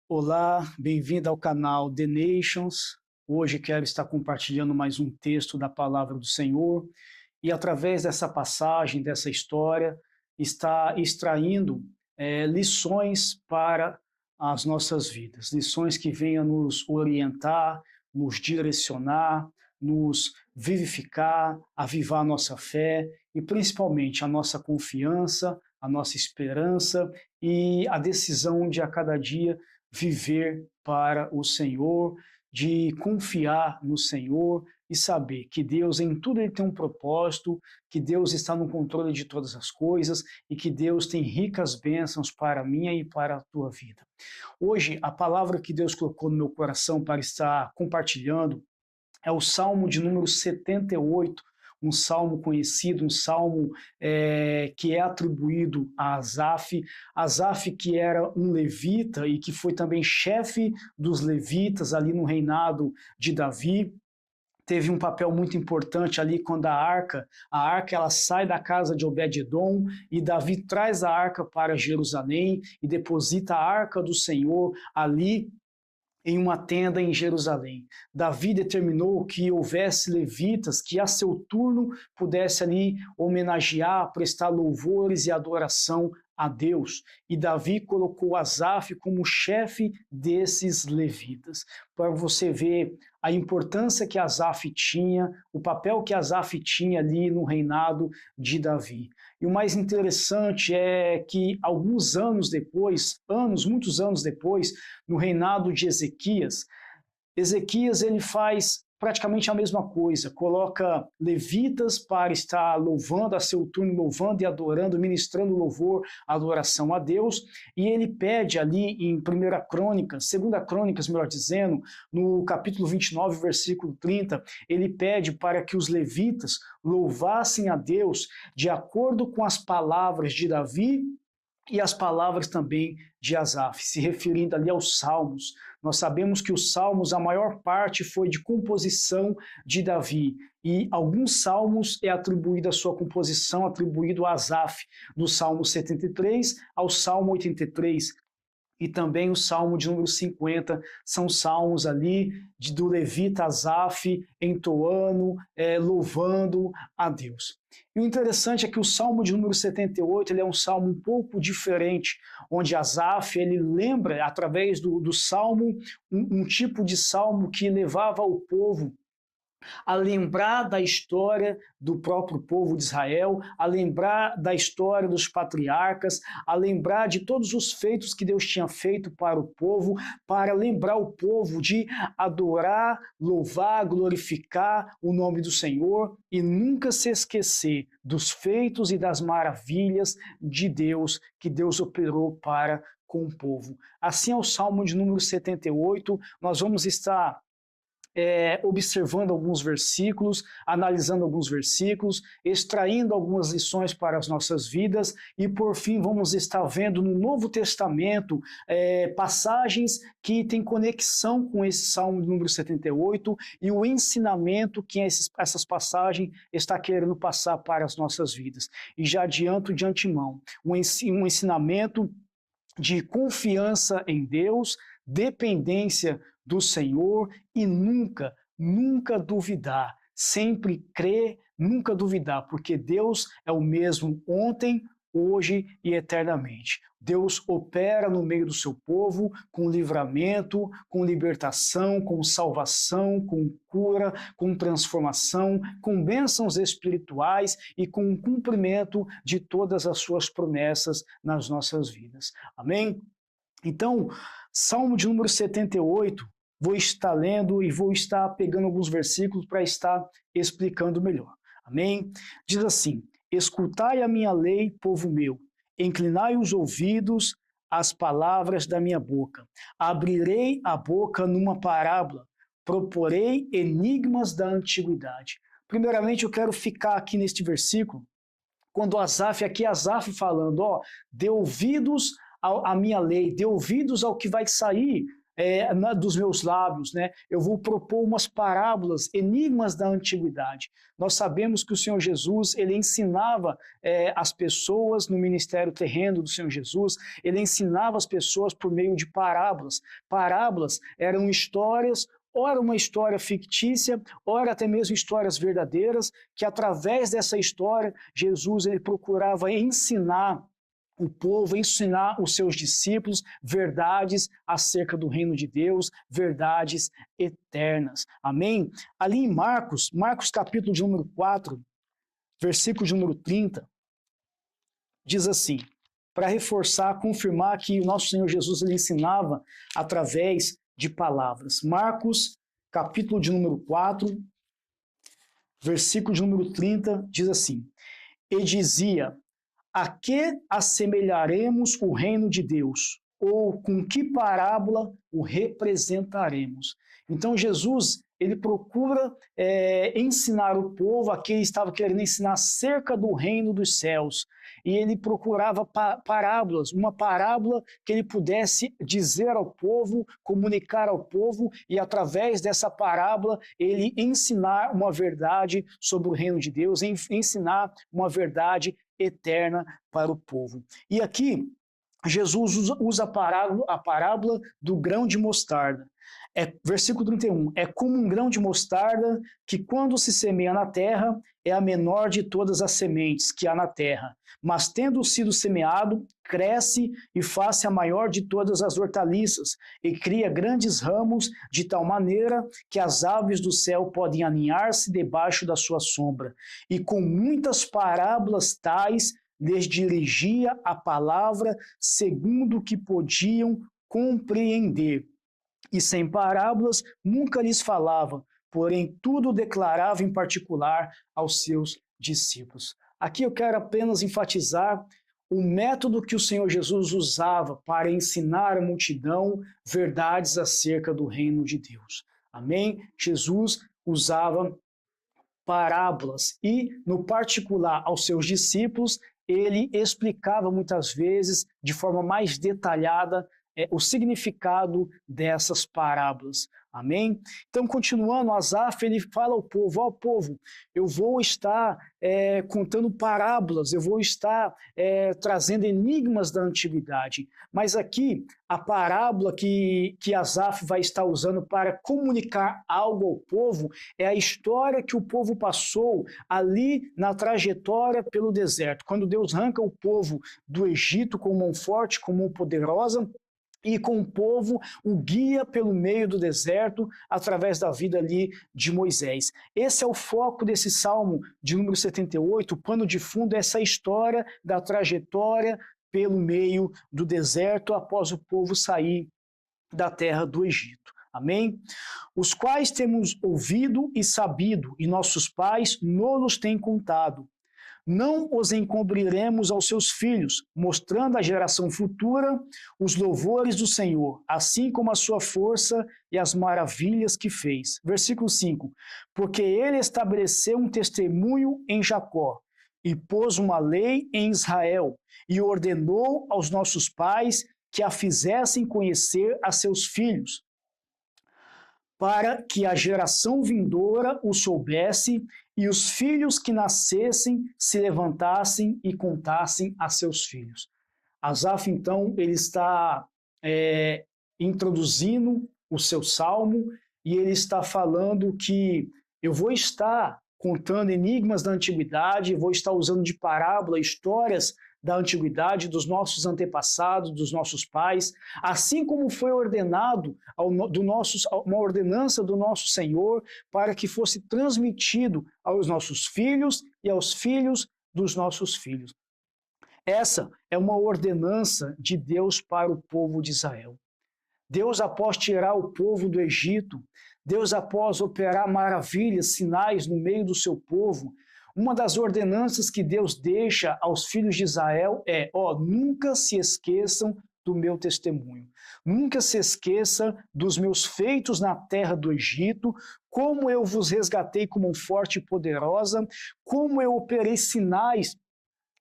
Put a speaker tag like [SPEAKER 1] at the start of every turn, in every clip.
[SPEAKER 1] Olá, bem-vindo ao canal The Nations. Hoje quero estar compartilhando mais um texto da Palavra do Senhor e, através dessa passagem, dessa história, está extraindo lições para as nossas vidas, lições que venham nos orientar, nos direcionar, nos vivificar, avivar a nossa fé e, principalmente, a nossa confiança, a nossa esperança e a decisão de a cada dia viver para o Senhor, de confiar no Senhor e saber que Deus em tudo ele tem um propósito, que Deus está no controle de todas as coisas e que Deus tem ricas bênçãos para a minha e para a tua vida. Hoje, a palavra que Deus colocou no meu coração para estar compartilhando é o Salmo de número 78, um salmo conhecido, um salmo que é atribuído a Asaf. Asaf, que era um levita e que foi também chefe dos levitas ali no reinado de Davi, teve um papel muito importante ali quando a arca ela sai da casa de Obed-edom e Davi traz a arca para Jerusalém e deposita a arca do Senhor ali em uma tenda em Jerusalém. Davi determinou que houvesse levitas que a seu turno pudesse ali homenagear, prestar louvores e adoração a Deus. E Davi colocou Asaf como chefe desses levitas, para você ver a importância que Asaf tinha, o papel que Asaf tinha ali no reinado de Davi. E o mais interessante é que alguns anos depois, muitos anos depois, no reinado de Ezequias, ele faz praticamente a mesma coisa, coloca levitas para estar louvando, a seu turno louvando e adorando, ministrando louvor, adoração a Deus, e ele pede ali em 2 Crônicas, melhor dizendo, no capítulo 29, versículo 30, ele pede para que os levitas louvassem a Deus de acordo com as palavras de Davi e as palavras também de Asaf, se referindo ali aos salmos. Nós sabemos que os salmos, a maior parte foi de composição de Davi, e alguns salmos é atribuída a sua composição, atribuído a Asaf, do Salmo 73 ao Salmo 83, e também o Salmo de número 50, são salmos ali do levita Asaf entoando, louvando a Deus. E o interessante é que o Salmo de número 78 ele é um salmo um pouco diferente, onde Asaf ele lembra, através do salmo, um tipo de salmo que levava o povo a lembrar da história do próprio povo de Israel, a lembrar da história dos patriarcas, a lembrar de todos os feitos que Deus tinha feito para o povo, para lembrar o povo de adorar, louvar, glorificar o nome do Senhor e nunca se esquecer dos feitos e das maravilhas de Deus que Deus operou para com o povo. Assim é o Salmo de número 78, nós vamos estar observando alguns versículos, analisando alguns versículos, extraindo algumas lições para as nossas vidas e, por fim, vamos estar vendo no Novo Testamento passagens que têm conexão com esse Salmo número 78 e o ensinamento que essas passagens está querendo passar para as nossas vidas. E já adianto de antemão, um ensinamento de confiança em Deus, dependência do Senhor e nunca duvidar, sempre crer, nunca duvidar, porque Deus é o mesmo ontem, hoje e eternamente. Deus opera no meio do seu povo com livramento, com libertação, com salvação, com cura, com transformação, com bênçãos espirituais e com o cumprimento de todas as suas promessas nas nossas vidas. Amém? Então, Salmo de número 78, vou estar lendo e vou estar pegando alguns versículos para estar explicando melhor. Amém? Diz assim: escutai a minha lei, povo meu, inclinai os ouvidos às palavras da minha boca. Abrirei a boca numa parábola, proporei enigmas da antiguidade. Primeiramente, eu quero ficar aqui neste versículo, quando Asaf falando, dê ouvidos à minha lei, dê ouvidos ao que vai sair dos meus lábios, né? Eu vou propor umas parábolas, enigmas da antiguidade. Nós sabemos que o Senhor Jesus, ele ensinava as pessoas no ministério terreno do Senhor Jesus, ele ensinava as pessoas por meio de parábolas. Parábolas eram histórias, ora uma história fictícia, ora até mesmo histórias verdadeiras, que através dessa história, Jesus ele procurava ensinar o povo, ensinar os seus discípulos verdades acerca do reino de Deus, verdades eternas. Amém? Ali em Marcos capítulo de número 4, versículo de número 30, diz assim, para reforçar, confirmar que o nosso Senhor Jesus ele ensinava através de palavras. Marcos, capítulo de número 4, versículo de número 30, diz assim, e dizia, a que assemelharemos o reino de Deus? Ou com que parábola o representaremos? Então Jesus, ele procura ensinar o povo, aqui ele estava querendo ensinar acerca do reino dos céus, e ele procurava parábolas, uma parábola que ele pudesse dizer ao povo, comunicar ao povo, e através dessa parábola ele ensinar uma verdade sobre o reino de Deus, ensinar uma verdade eterna para o povo. E aqui Jesus usa a parábola do grão de mostarda. Versículo 31, é como um grão de mostarda que quando se semeia na terra é a menor de todas as sementes que há na terra, mas tendo sido semeado, cresce e faz-se a maior de todas as hortaliças e cria grandes ramos de tal maneira que as aves do céu podem aninhar-se debaixo da sua sombra. E com muitas parábolas tais lhes dirigia a palavra segundo o que podiam compreender. E sem parábolas nunca lhes falava, porém tudo declarava em particular aos seus discípulos. Aqui eu quero apenas enfatizar o método que o Senhor Jesus usava para ensinar a multidão verdades acerca do reino de Deus. Amém? Jesus usava parábolas e, no particular, aos seus discípulos, ele explicava muitas vezes de forma mais detalhada o significado dessas parábolas. Amém? Então, continuando, Asaf, ele fala ao povo, ó povo, eu vou estar contando parábolas, eu vou estar trazendo enigmas da antiguidade. Mas aqui, a parábola que Asaf vai estar usando para comunicar algo ao povo é a história que o povo passou ali na trajetória pelo deserto. Quando Deus arranca o povo do Egito com mão forte, com mão poderosa, e com o povo o guia pelo meio do deserto através da vida ali de Moisés. Esse é o foco desse Salmo de número 78, o pano de fundo é essa história da trajetória pelo meio do deserto após o povo sair da terra do Egito. Amém? Os quais temos ouvido e sabido, e nossos pais nos têm contado. Não os encobriremos aos seus filhos, mostrando à geração futura os louvores do Senhor, assim como a sua força e as maravilhas que fez. Versículo 5. Porque ele estabeleceu um testemunho em Jacó, e pôs uma lei em Israel, e ordenou aos nossos pais que a fizessem conhecer a seus filhos, para que a geração vindoura o soubesse e os filhos que nascessem se levantassem e contassem a seus filhos. Asaf, então, ele está introduzindo o seu salmo e ele está falando que eu vou estar contando enigmas da antiguidade, vou estar usando de parábola histórias da antiguidade, dos nossos antepassados, dos nossos pais, assim como foi ordenado uma ordenança do nosso Senhor para que fosse transmitido aos nossos filhos e aos filhos dos nossos filhos. Essa é uma ordenança de Deus para o povo de Israel. Deus, após tirar o povo do Egito, Deus, após operar maravilhas, sinais no meio do seu povo, uma das ordenanças que Deus deixa aos filhos de Israel é, nunca se esqueçam do meu testemunho. Nunca se esqueça dos meus feitos na terra do Egito, como eu vos resgatei com mão forte e poderosa, como eu operei sinais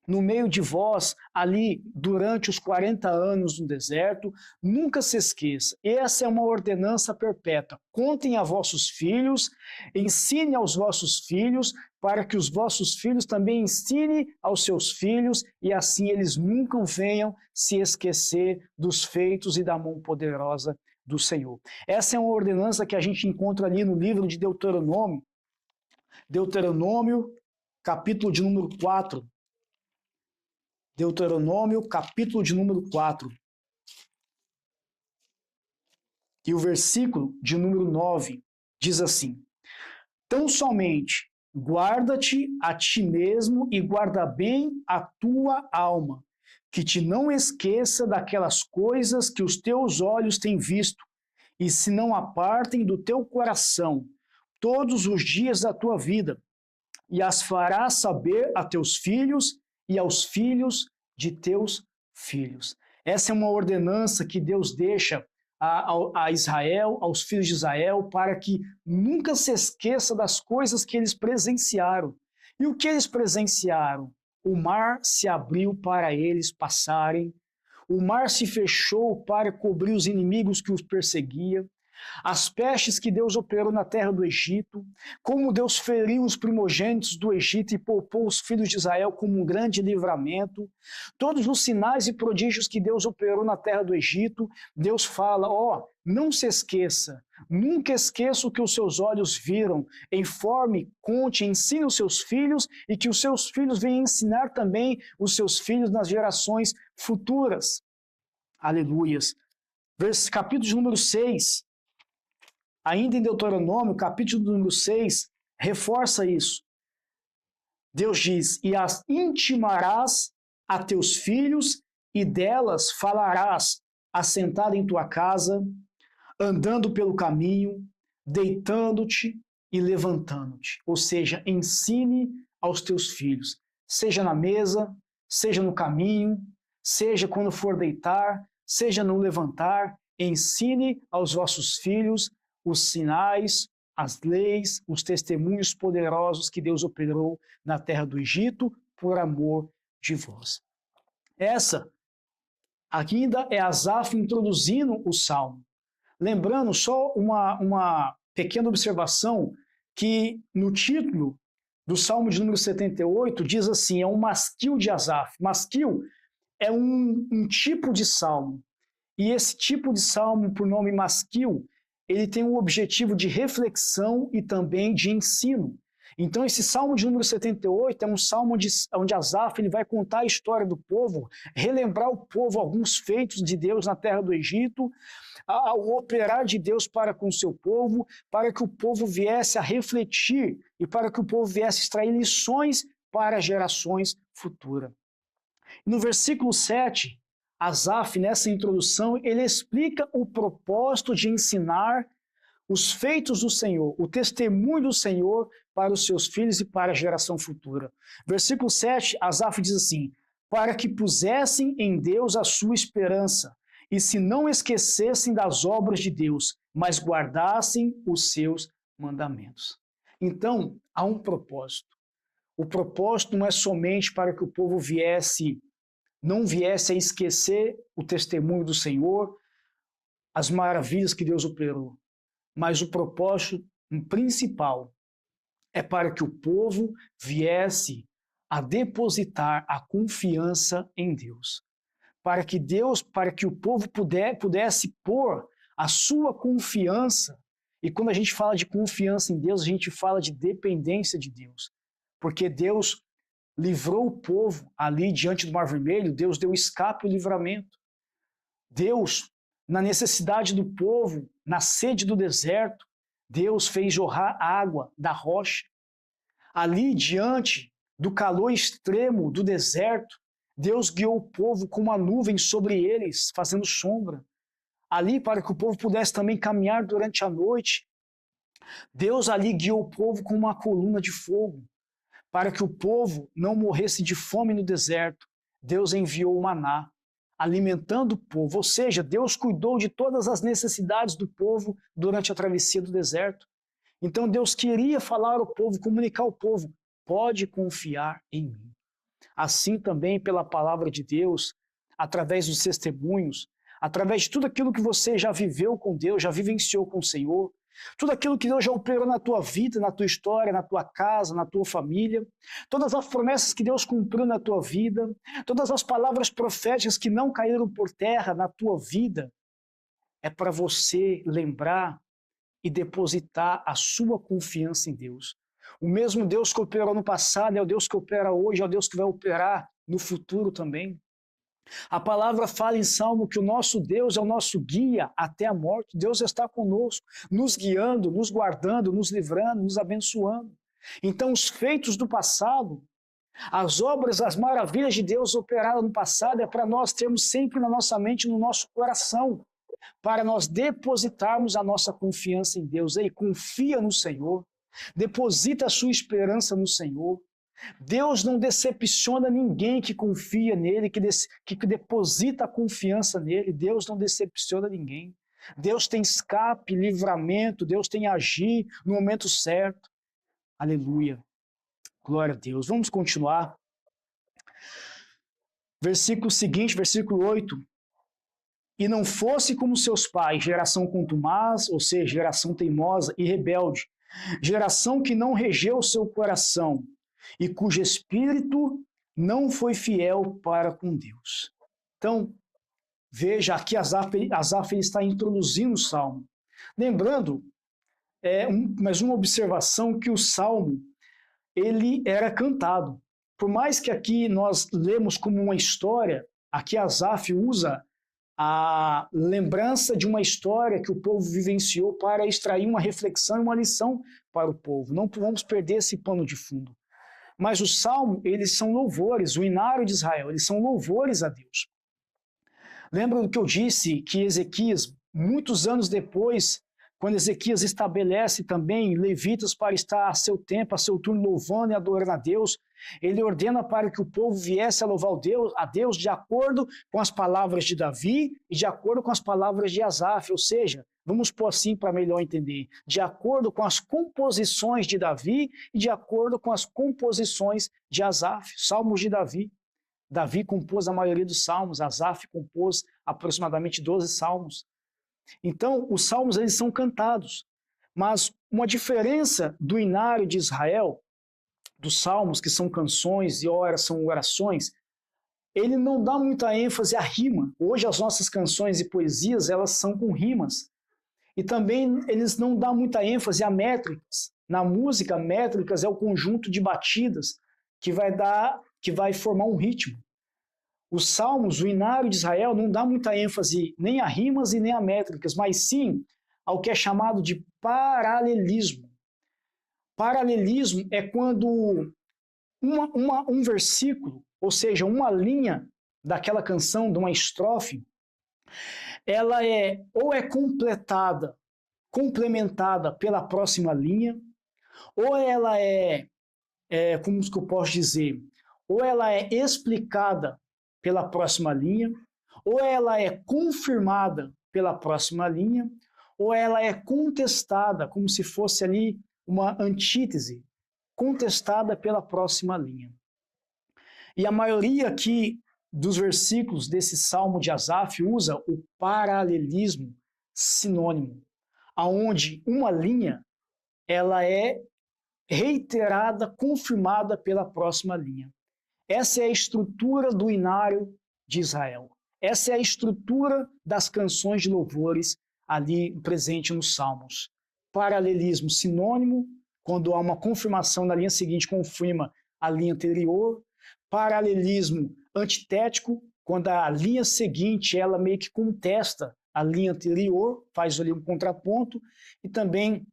[SPEAKER 1] no meio de vós, ali durante os 40 anos no deserto, nunca se esqueça, essa é uma ordenança perpétua. Contem a vossos filhos, ensine aos vossos filhos, para que os vossos filhos também ensinem aos seus filhos, e assim eles nunca venham se esquecer dos feitos e da mão poderosa do Senhor. Essa é uma ordenança que a gente encontra ali no livro de Deuteronômio, capítulo de número 4. Deuteronômio, capítulo de número 4. E o versículo de número 9 diz assim: tão somente guarda-te a ti mesmo e guarda bem a tua alma, que te não esqueça daquelas coisas que os teus olhos têm visto, e se não apartem do teu coração todos os dias da tua vida, e as farás saber a teus filhos e aos filhos de teus filhos. Essa é uma ordenança que Deus deixa a Israel, aos filhos de Israel, para que nunca se esqueça das coisas que eles presenciaram. E o que eles presenciaram? O mar se abriu para eles passarem, o mar se fechou para cobrir os inimigos que os perseguiam, as pestes que Deus operou na terra do Egito, como Deus feriu os primogênitos do Egito e poupou os filhos de Israel como um grande livramento, todos os sinais e prodígios que Deus operou na terra do Egito, Deus fala, não se esqueça, nunca esqueça o que os seus olhos viram, informe, conte, ensine os seus filhos e que os seus filhos venham ensinar também os seus filhos nas gerações futuras. Aleluias. Capítulo de número 6. Ainda em Deuteronômio, capítulo número 6, reforça isso. Deus diz, e as intimarás a teus filhos, e delas falarás, assentado em tua casa, andando pelo caminho, deitando-te e levantando-te. Ou seja, ensine aos teus filhos, seja na mesa, seja no caminho, seja quando for deitar, seja no levantar, ensine aos vossos filhos os sinais, as leis, os testemunhos poderosos que Deus operou na terra do Egito por amor de vós. Essa ainda é Asaf introduzindo o Salmo. Lembrando só uma pequena observação, que no título do Salmo de número 78 diz assim, é um masquil de Asaf. Masquil é um tipo de salmo, e esse tipo de salmo, por nome masquil, ele tem um objetivo de reflexão e também de ensino. Então, esse Salmo de número 78 é um salmo onde Asaf ele vai contar a história do povo, relembrar o povo alguns feitos de Deus na terra do Egito, ao operar de Deus para com o seu povo, para que o povo viesse a refletir e para que o povo viesse a extrair lições para gerações futuras. No versículo 7, Asaf, nessa introdução, ele explica o propósito de ensinar os feitos do Senhor, o testemunho do Senhor para os seus filhos e para a geração futura. Versículo 7, Asaf diz assim, para que pusessem em Deus a sua esperança e se não esquecessem das obras de Deus, mas guardassem os seus mandamentos. Então, há um propósito. O propósito não é somente para que o povo não viesse a esquecer o testemunho do Senhor, as maravilhas que Deus operou. Mas o propósito principal é para que o povo viesse a depositar a confiança em Deus. Para que o povo pudesse pôr a sua confiança. E quando a gente fala de confiança em Deus, a gente fala de dependência de Deus. Porque Deus livrou o povo ali diante do Mar Vermelho, Deus deu escape e livramento. Deus, na necessidade do povo, na sede do deserto, Deus fez jorrar água da rocha. Ali diante do calor extremo do deserto, Deus guiou o povo com uma nuvem sobre eles, fazendo sombra. Ali para que o povo pudesse também caminhar durante a noite. Deus ali guiou o povo com uma coluna de fogo. Para que o povo não morresse de fome no deserto, Deus enviou o maná, alimentando o povo. Ou seja, Deus cuidou de todas as necessidades do povo durante a travessia do deserto. Então Deus queria falar ao povo, comunicar ao povo, pode confiar em mim. assim também pela palavra de Deus, através dos testemunhos, através de tudo aquilo que você já viveu com Deus, já vivenciou com o Senhor, tudo aquilo que Deus já operou na tua vida, na tua história, na tua casa, na tua família, todas as promessas que Deus cumpriu na tua vida, todas as palavras proféticas que não caíram por terra na tua vida, é para você lembrar e depositar a sua confiança em Deus. O mesmo Deus que operou no passado é o Deus que opera hoje, é o Deus que vai operar no futuro também. A palavra fala em Salmo que o nosso Deus é o nosso guia até a morte. Deus está conosco, nos guiando, nos guardando, nos livrando, nos abençoando. Então, os feitos do passado, as obras, as maravilhas de Deus operadas no passado, é para nós termos sempre na nossa mente, no nosso coração, para nós depositarmos a nossa confiança em Deus. Ei, confia no Senhor, deposita a sua esperança no Senhor. Deus não decepciona ninguém que confia nele, que deposita a confiança nele. Deus não decepciona ninguém. Deus tem escape, livramento, Deus tem agir no momento certo. Aleluia. Glória a Deus. Vamos continuar. Versículo seguinte, versículo 8. E não fosse como seus pais, geração contumaz, ou seja, geração teimosa e rebelde, geração que não regeu o seu coração, e cujo espírito não foi fiel para com Deus. Então, veja, aqui Asaf está introduzindo o Salmo. Lembrando, mais uma observação, que o Salmo, ele era cantado. Por mais que aqui nós lemos como uma história, aqui Asaf usa a lembrança de uma história que o povo vivenciou para extrair uma reflexão e uma lição para o povo. Não vamos perder esse pano de fundo. Mas o Salmo, eles são louvores, o inário de Israel, eles são louvores a Deus. Lembra do que eu disse, que Ezequias, muitos anos depois, quando Ezequias estabelece também levitas para estar a seu tempo, a seu turno, louvando e adorando a Deus, ele ordena para que o povo viesse a louvar a Deus de acordo com as palavras de Davi e de acordo com as palavras de Asaf, ou seja, vamos pôr assim para melhor entender, de acordo com as composições de Davi e de acordo com as composições de Asaf, salmos de Davi. Davi compôs a maioria dos salmos, Asaf compôs aproximadamente 12 salmos. Então, os salmos eles são cantados, mas uma diferença do inário de Israel, dos salmos, que são canções e ora são orações, ele não dá muita ênfase à rima. Hoje as nossas canções e poesias, elas são com rimas. E também eles não dão muita ênfase a métricas. Na música, métricas é o conjunto de batidas que vai formar um ritmo. Os salmos, o inário de Israel, não dá muita ênfase nem a rimas e nem a métricas, mas sim ao que é chamado de paralelismo. Paralelismo é quando um versículo, ou seja, uma linha daquela canção, de uma estrofe, ela ou é complementada pela próxima linha, ou ela como que eu posso dizer, ou ela é explicada pela próxima linha, ou ela é confirmada pela próxima linha, ou ela é contestada, como se fosse ali uma antítese, contestada pela próxima linha. E a maioria aqui dos versículos desse Salmo de Asaf usa o paralelismo sinônimo, aonde uma linha ela é reiterada, confirmada pela próxima linha. Essa é a estrutura do inário de Israel. Essa é a estrutura das canções de louvores ali presente nos Salmos. Paralelismo sinônimo, quando há uma confirmação na linha seguinte, confirma a linha anterior. Paralelismo antitético, quando a linha seguinte ela meio que contesta a linha anterior, faz ali um contraponto. E também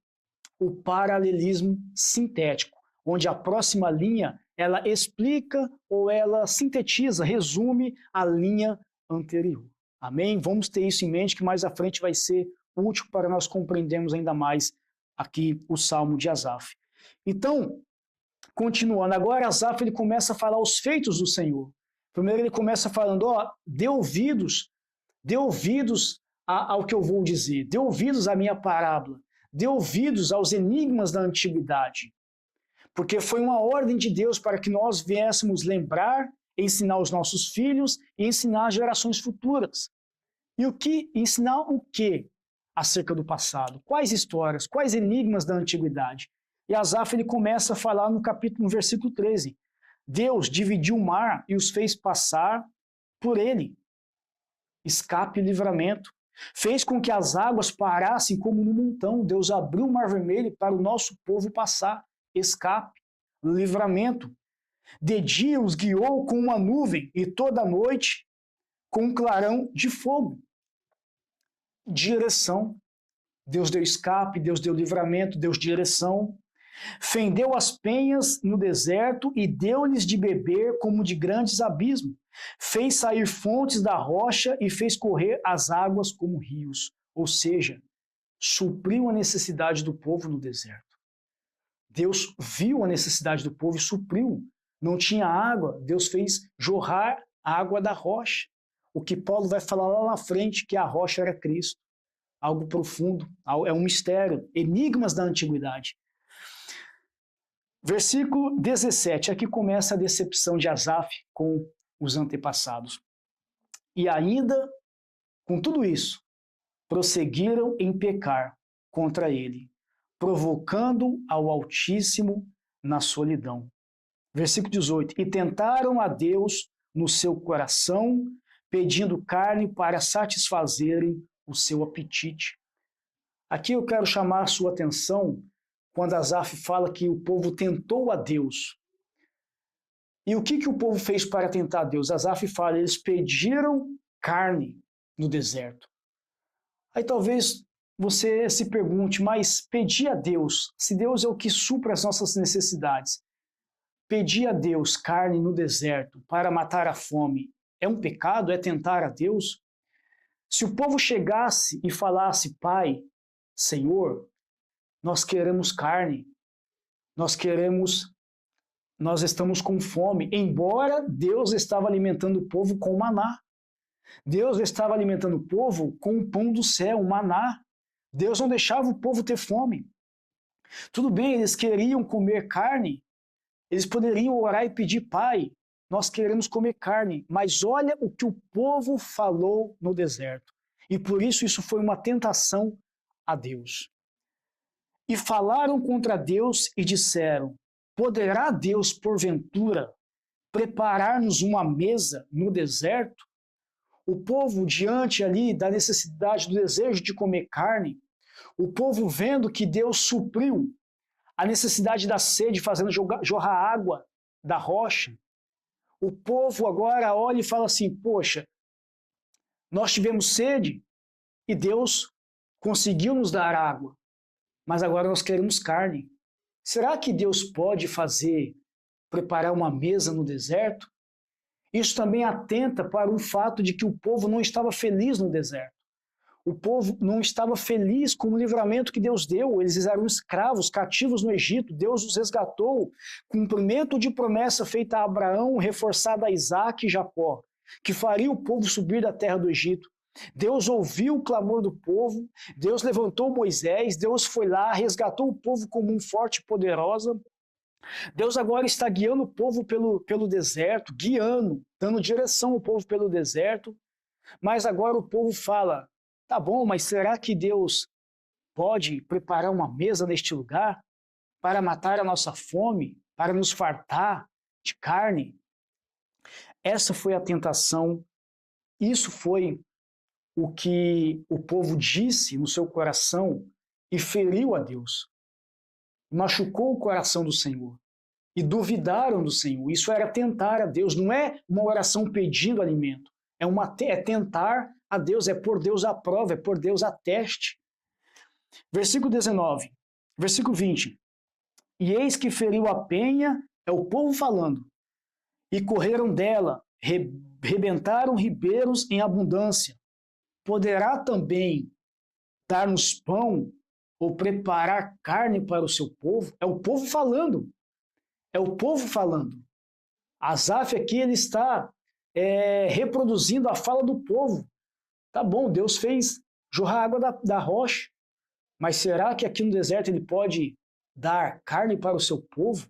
[SPEAKER 1] o paralelismo sintético, onde a próxima linha ela explica ou ela sintetiza, resume a linha anterior. Amém? Vamos ter isso em mente, que mais à frente vai ser útil para nós compreendermos ainda mais aqui o Salmo de Asaf. Então, continuando, agora Asaf ele começa a falar os feitos do Senhor. Primeiro ele começa falando, dê ouvidos ao que eu vou dizer, dê ouvidos à minha parábola, dê ouvidos aos enigmas da antiguidade. porque foi uma ordem de Deus para que nós viéssemos lembrar, ensinar os nossos filhos e ensinar as gerações futuras. E ensinar o que acerca do passado? Quais histórias, quais enigmas da antiguidade? E Asaf ele começa a falar no versículo 13. Deus dividiu o mar e os fez passar por ele. Escape e livramento. Fez com que as águas parassem como num montão. Deus abriu o mar vermelho para o nosso povo passar. Escape, livramento. De dia os guiou com uma nuvem e toda noite com um clarão de fogo. Direção. Deus deu escape, Deus deu livramento, Deus direção. Fendeu as penhas no deserto e deu-lhes de beber como de grandes abismos. Fez sair fontes da rocha e fez correr as águas como rios. Ou seja, supriu a necessidade do povo no deserto. Deus viu a necessidade do povo e supriu. Não tinha água, Deus fez jorrar água da rocha. O que Paulo vai falar lá na frente, que a rocha era Cristo. Algo profundo, é um mistério, enigmas da antiguidade. Versículo 17, aqui começa a decepção de Asaf com os antepassados. E ainda, com tudo isso, prosseguiram em pecar contra ele, provocando ao Altíssimo na solidão. Versículo 18, e tentaram a Deus no seu coração, pedindo carne para satisfazerem o seu apetite. Aqui eu quero chamar a sua atenção quando Asaf fala que o povo tentou a Deus. E o que o povo fez para tentar a Deus? Asaf fala, eles pediram carne no deserto. Aí talvez você se pergunte, mas pedir a Deus, se Deus é o que supra as nossas necessidades, pedir a Deus carne no deserto para matar a fome, é um pecado? É tentar a Deus? Se o povo chegasse e falasse, Pai, Senhor, nós queremos carne, nós estamos com fome, embora Deus estava alimentando o povo com maná. Deus estava alimentando o povo com o pão do céu, o maná. Deus não deixava o povo ter fome. Tudo bem, eles queriam comer carne, eles poderiam orar e pedir, Pai, nós queremos comer carne, mas olha o que o povo falou no deserto. E por isso foi uma tentação a Deus. E falaram contra Deus e disseram, poderá Deus, porventura, preparar-nos uma mesa no deserto? O povo, diante ali da necessidade, do desejo de comer carne, o povo vendo que Deus supriu a necessidade da sede, fazendo jorrar água da rocha, o povo agora olha e fala assim, poxa, nós tivemos sede e Deus conseguiu nos dar água, mas agora nós queremos carne. Será que Deus pode preparar uma mesa no deserto? Isso também atenta para o fato de que o povo não estava feliz no deserto. O povo não estava feliz com o livramento que Deus deu. Eles eram escravos, cativos no Egito. Deus os resgatou. Cumprimento de promessa feita a Abraão, reforçada a Isaac e Jacó, que faria o povo subir da terra do Egito. Deus ouviu o clamor do povo, Deus levantou Moisés, Deus foi lá, resgatou o povo como um forte e poderosa. Deus agora está guiando o povo pelo deserto, guiando, dando direção ao povo pelo deserto. Mas agora o povo fala, tá bom, mas será que Deus pode preparar uma mesa neste lugar para matar a nossa fome, para nos fartar de carne? Essa foi a tentação, isso foi o que o povo disse no seu coração e feriu a Deus. Machucou o coração do Senhor. E duvidaram do Senhor. Isso era tentar a Deus. Não é uma oração pedindo alimento. É tentar a Deus, é pôr Deus à prova, é pôr Deus à teste. Versículo 19. Versículo 20. E eis que feriu a penha, é o povo falando, e correram dela, rebentaram ribeiros em abundância. Poderá também dar-nos pão ou preparar carne para o seu povo? É o povo falando. É o povo falando. Asaf aqui ele está reproduzindo a fala do povo. Tá bom, Deus fez jorrar água da rocha, mas será que aqui no deserto ele pode dar carne para o seu povo?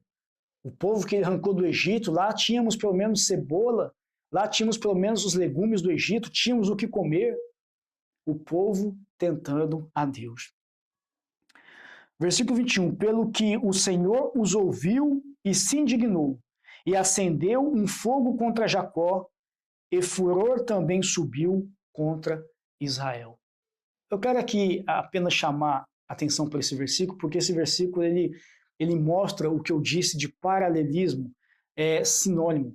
[SPEAKER 1] O povo que ele arrancou do Egito, lá tínhamos pelo menos cebola, lá tínhamos pelo menos os legumes do Egito, tínhamos o que comer. O povo tentando a Deus. Versículo 21. Pelo que o Senhor os ouviu e se indignou, e acendeu um fogo contra Jacó, e furor também subiu contra Israel. Eu quero aqui apenas chamar atenção para esse versículo, porque esse versículo ele mostra o que eu disse de paralelismo sinônimo.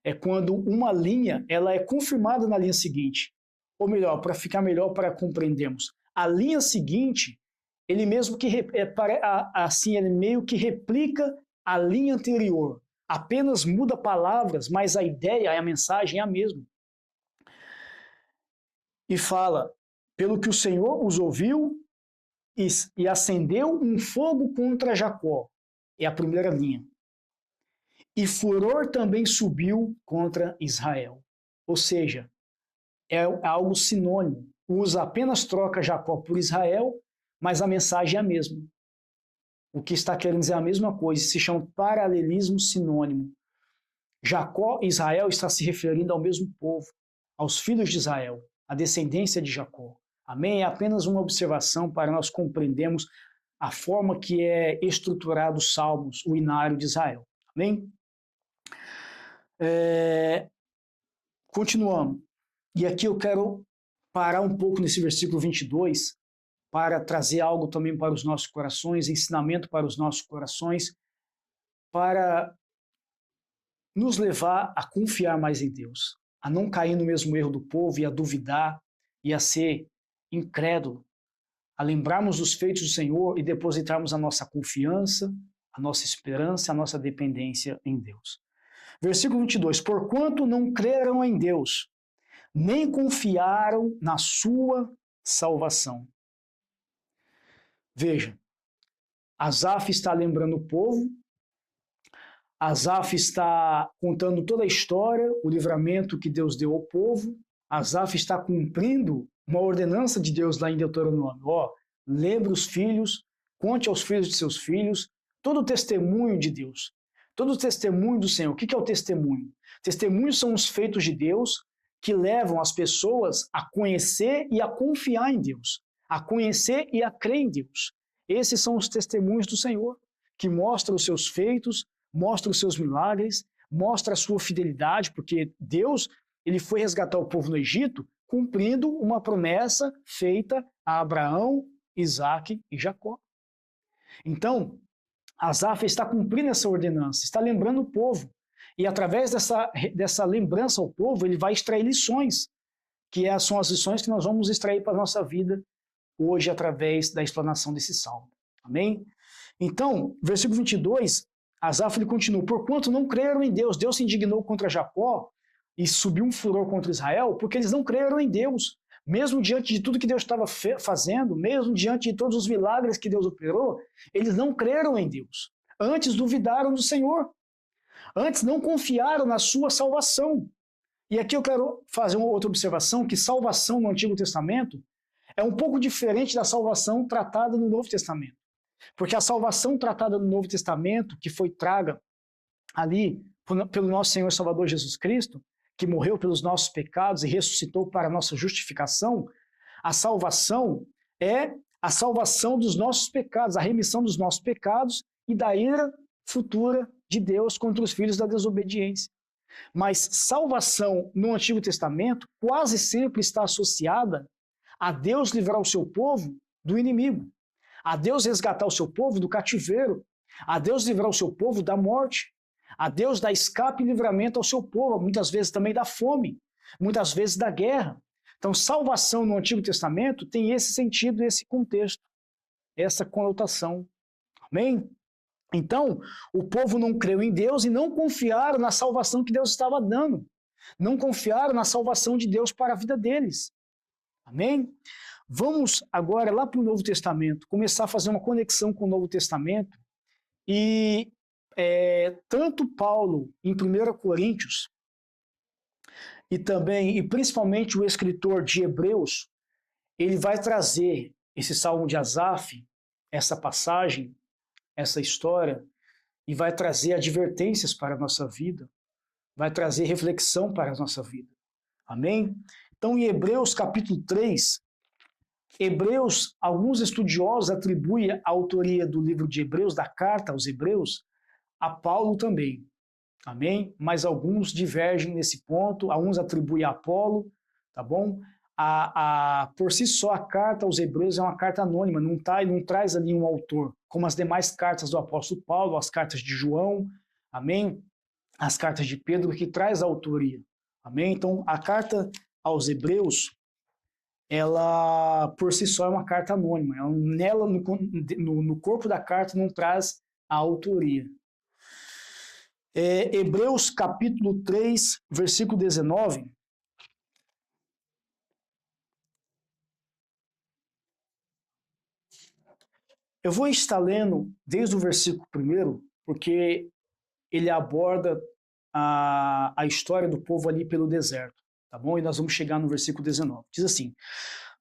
[SPEAKER 1] É quando uma linha ela é confirmada na linha seguinte. Ou melhor, para ficar melhor para compreendermos. A linha seguinte, ele mesmo que assim, ele meio que replica a linha anterior. Apenas muda palavras, mas a ideia, a mensagem é a mesma. E fala, pelo que o Senhor os ouviu e acendeu um fogo contra Jacó. É a primeira linha. E furor também subiu contra Israel. Ou seja, é algo sinônimo. Usa apenas troca Jacó por Israel, mas a mensagem é a mesma. O que está querendo dizer a mesma coisa, se chama paralelismo sinônimo. Jacó e Israel está se referindo ao mesmo povo, aos filhos de Israel, a descendência de Jacó. Amém? É apenas uma observação para nós compreendermos a forma que é estruturado os salmos, o inário de Israel. Amém? Continuando. E aqui eu quero parar um pouco nesse versículo 22 para trazer algo também para os nossos corações, ensinamento para os nossos corações, para nos levar a confiar mais em Deus, a não cair no mesmo erro do povo e a duvidar e a ser incrédulo, a lembrarmos dos feitos do Senhor e depositarmos a nossa confiança, a nossa esperança, a nossa dependência em Deus. Versículo 22, porquanto não creram em Deus, nem confiaram na sua salvação. Veja, Asaf está lembrando o povo, Asaf está contando toda a história, o livramento que Deus deu ao povo, Asaf está cumprindo uma ordenança de Deus lá em Deuteronômio. Lembre os filhos, conte aos filhos de seus filhos, todo o testemunho de Deus, todo o testemunho do Senhor. O que é o testemunho? Testemunhos são os feitos de Deus que levam as pessoas a conhecer e a confiar em Deus, a conhecer e a crer em Deus. Esses são os testemunhos do Senhor, que mostram os seus feitos, mostram os seus milagres, mostram a sua fidelidade, porque Deus ele foi resgatar o povo no Egito cumprindo uma promessa feita a Abraão, Isaque e Jacó. Então, Asaf está cumprindo essa ordenança, está lembrando o povo. E através dessa lembrança ao povo, ele vai extrair lições, que são as lições que nós vamos extrair para a nossa vida hoje através da explanação desse salmo. Amém? Então, versículo 22, Asaf ele continua, porquanto não creram em Deus, Deus se indignou contra Jacó e subiu um furor contra Israel, porque eles não creram em Deus. Mesmo diante de tudo que Deus estava fazendo, mesmo diante de todos os milagres que Deus operou, eles não creram em Deus. Antes duvidaram do Senhor. Antes não confiaram na sua salvação. E aqui eu quero fazer uma outra observação, que salvação no Antigo Testamento é um pouco diferente da salvação tratada no Novo Testamento. Porque a salvação tratada no Novo Testamento, que foi traga ali pelo nosso Senhor e Salvador Jesus Cristo, que morreu pelos nossos pecados e ressuscitou para a nossa justificação, a salvação é a salvação dos nossos pecados, a remissão dos nossos pecados e da ira futura de Deus contra os filhos da desobediência. Mas salvação no Antigo Testamento quase sempre está associada a Deus livrar o seu povo do inimigo, a Deus resgatar o seu povo do cativeiro, a Deus livrar o seu povo da morte, a Deus dar escape e livramento ao seu povo, muitas vezes também da fome, muitas vezes da guerra. Então, salvação no Antigo Testamento tem esse sentido, esse contexto, essa conotação. Amém? Então, o povo não creu em Deus e não confiaram na salvação que Deus estava dando. Não confiaram na salvação de Deus para a vida deles. Amém? Vamos agora lá para o Novo Testamento, começar a fazer uma conexão com o Novo Testamento. E tanto Paulo, em 1 Coríntios, e principalmente o escritor de Hebreus, ele vai trazer esse salmo de Asaf, essa passagem, essa história, e vai trazer advertências para a nossa vida, vai trazer reflexão para a nossa vida. Amém? Então, em Hebreus capítulo 3, Hebreus, alguns estudiosos atribuem a autoria do livro de Hebreus, da carta aos Hebreus, a Paulo também. Amém? Mas alguns divergem nesse ponto, alguns atribuem a Apolo, tá bom? Por si só, a carta aos Hebreus é uma carta anônima, não traz ali um autor, como as demais cartas do apóstolo Paulo, as cartas de João, amém? As cartas de Pedro, que traz a autoria, amém? Então, a carta aos Hebreus, ela por si só é uma carta anônima, no corpo da carta não traz a autoria. Hebreus capítulo 3, versículo 19, eu vou estar lendo desde o versículo 1, porque ele aborda a história do povo ali pelo deserto, tá bom? E nós vamos chegar no versículo 19. Diz assim: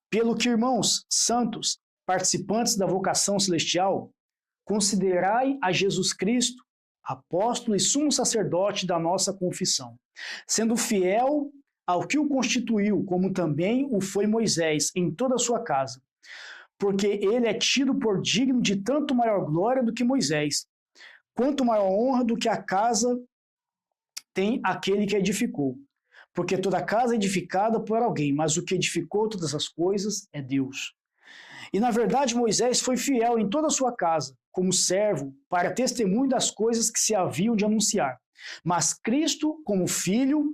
[SPEAKER 1] pelo que, irmãos santos, participantes da vocação celestial, considerai a Jesus Cristo, apóstolo e sumo sacerdote da nossa confissão, sendo fiel ao que o constituiu, como também o foi Moisés em toda a sua casa, porque ele é tido por digno de tanto maior glória do que Moisés, quanto maior honra do que a casa tem aquele que edificou. Porque toda casa é edificada por alguém, mas o que edificou todas as coisas é Deus. E na verdade Moisés foi fiel em toda a sua casa, como servo, para testemunho das coisas que se haviam de anunciar. Mas Cristo, como filho,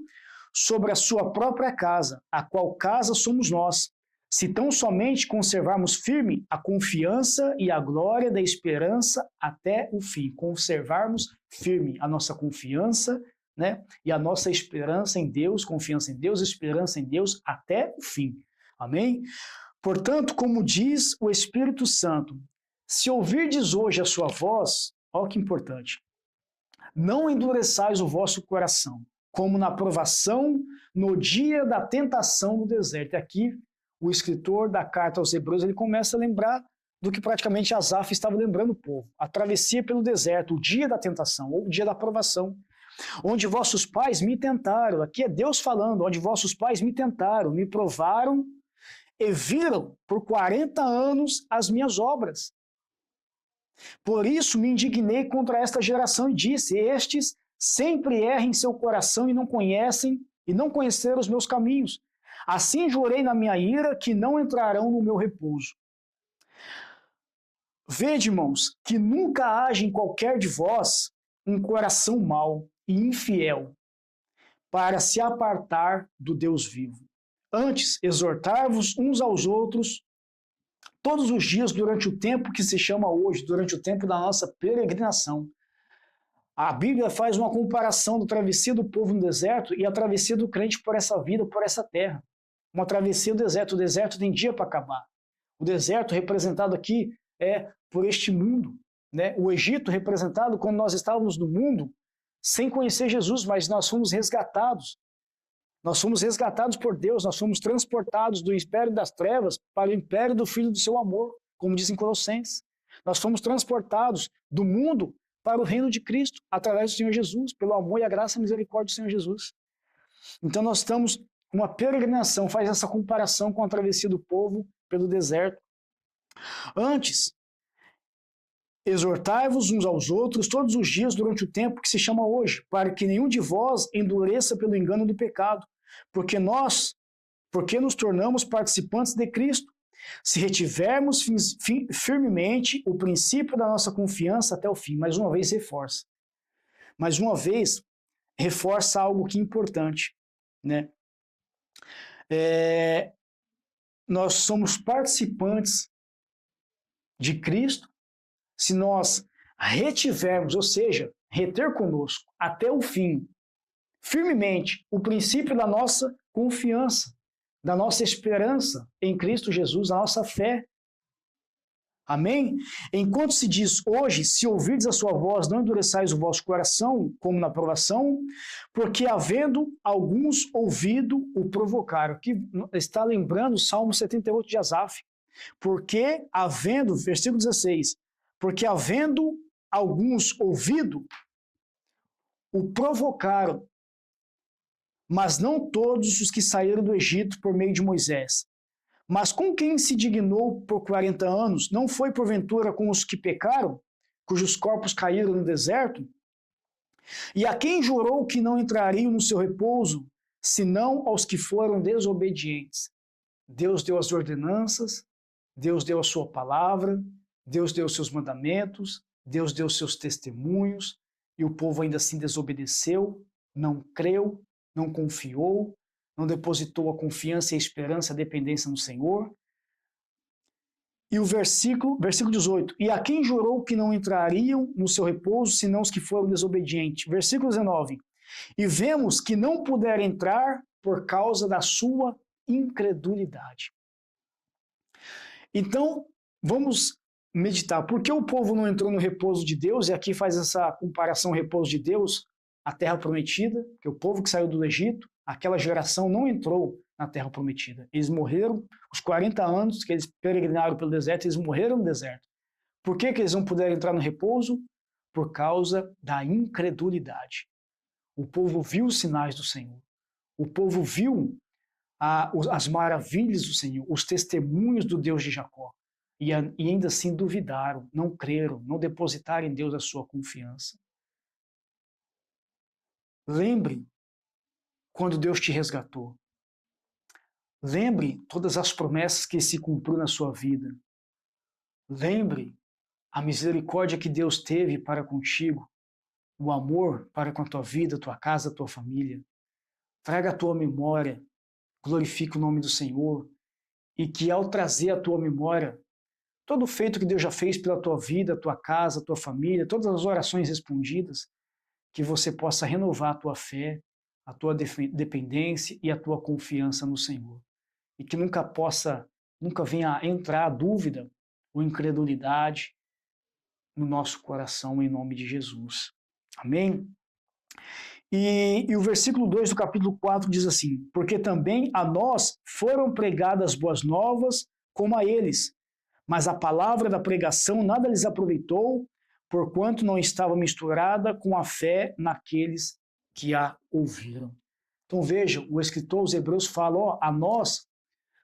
[SPEAKER 1] sobre a sua própria casa, a qual casa somos nós, se tão somente conservarmos firme a confiança e a glória da esperança até o fim. Conservarmos firme a nossa confiança, né? E a nossa esperança em Deus, confiança em Deus, esperança em Deus até o fim. Amém? Portanto, como diz o Espírito Santo, se ouvirdes hoje a sua voz, olha que importante, não endureçais o vosso coração, como na provação no dia da tentação no deserto. E aqui, o escritor da carta aos Hebreus, ele começa a lembrar do que praticamente Asaf estava lembrando o povo. A travessia pelo deserto, o dia da tentação, ou o dia da provação. Onde vossos pais me tentaram, aqui é Deus falando, onde vossos pais me tentaram, me provaram e viram por 40 anos as minhas obras. Por isso me indignei contra esta geração e disse: estes sempre erram em seu coração e não conheceram os meus caminhos. Assim jurei na minha ira que não entrarão no meu repouso. Vede, irmãos, que nunca haja em qualquer de vós um coração mau e infiel para se apartar do Deus vivo. Antes, exortar-vos uns aos outros todos os dias durante o tempo que se chama hoje, durante o tempo da nossa peregrinação. A Bíblia faz uma comparação da travessia do povo no deserto e a travessia do crente por essa vida, por essa terra. Uma travessia do deserto. O deserto tem dia para acabar. O deserto representado aqui é por este mundo, né? O Egito representado quando nós estávamos no mundo sem conhecer Jesus, mas nós fomos resgatados. Nós fomos resgatados por Deus, nós fomos transportados do império das trevas para o império do Filho do seu amor, como dizem Colossenses. Nós fomos transportados do mundo para o reino de Cristo, através do Senhor Jesus, pelo amor e a graça e a misericórdia do Senhor Jesus. Então nós estamos com uma peregrinação, faz essa comparação com a travessia do povo pelo deserto. Antes, exortai-vos uns aos outros todos os dias durante o tempo que se chama hoje, para que nenhum de vós endureça pelo engano do pecado, porque nos tornamos participantes de Cristo, se retivermos firmemente o princípio da nossa confiança até o fim. Mais uma vez reforça. Mais uma vez reforça algo que é importante, né? Nós somos participantes de Cristo se nós retivermos, ou seja, reter conosco até o fim, firmemente, o princípio da nossa confiança, da nossa esperança em Cristo Jesus, a nossa fé. Amém? Enquanto se diz hoje, se ouvirdes a sua voz, não endureçais o vosso coração, como na provação, porque havendo alguns ouvido o provocaram. Aqui está lembrando o Salmo 78 de Asaf. Porque havendo, versículo 16, porque havendo alguns ouvido, o provocaram, mas não todos os que saíram do Egito por meio de Moisés. Mas com quem se dignou por 40 anos, não foi porventura com os que pecaram, cujos corpos caíram no deserto? E a quem jurou que não entrariam no seu repouso, senão aos que foram desobedientes? Deus deu as ordenanças, Deus deu a sua palavra, Deus deu os seus mandamentos, Deus deu os seus testemunhos, e o povo ainda assim desobedeceu, não creu, não confiou, não depositou a confiança e a esperança, a dependência no Senhor. E o versículo 18, e a quem jurou que não entrariam no seu repouso, senão os que foram desobedientes. Versículo 19, e vemos que não puderam entrar por causa da sua incredulidade. Então, vamos meditar. Por que o povo não entrou no repouso de Deus? E aqui faz essa comparação, repouso de Deus, a terra prometida, que o povo que saiu do Egito, aquela geração não entrou na terra prometida. Eles morreram, os 40 anos que eles peregrinaram pelo deserto, eles morreram no deserto. Por que eles não puderam entrar no repouso? Por causa da incredulidade. O povo viu os sinais do Senhor. O povo viu as maravilhas do Senhor, os testemunhos do Deus de Jacó. E ainda assim duvidaram, não creram, não depositaram em Deus a sua confiança. Lembre quando Deus te resgatou. Lembre todas as promessas que se cumpriu na sua vida. Lembre a misericórdia que Deus teve para contigo, o amor para com a tua vida, a tua casa, a tua família. Traga a tua memória, glorifique o nome do Senhor, e que ao trazer a tua memória todo o feito que Deus já fez pela tua vida, a tua casa, a tua família, todas as orações respondidas, que você possa renovar a tua fé, a tua dependência e a tua confiança no Senhor. E que nunca venha a entrar a dúvida ou incredulidade no nosso coração, em nome de Jesus. Amém? E o versículo 2 do capítulo 4 diz assim, porque também a nós foram pregadas boas novas como a eles, mas a palavra da pregação nada lhes aproveitou, porquanto não estava misturada com a fé naqueles que a ouviram. Então veja, o escritor aos Hebreus fala, a nós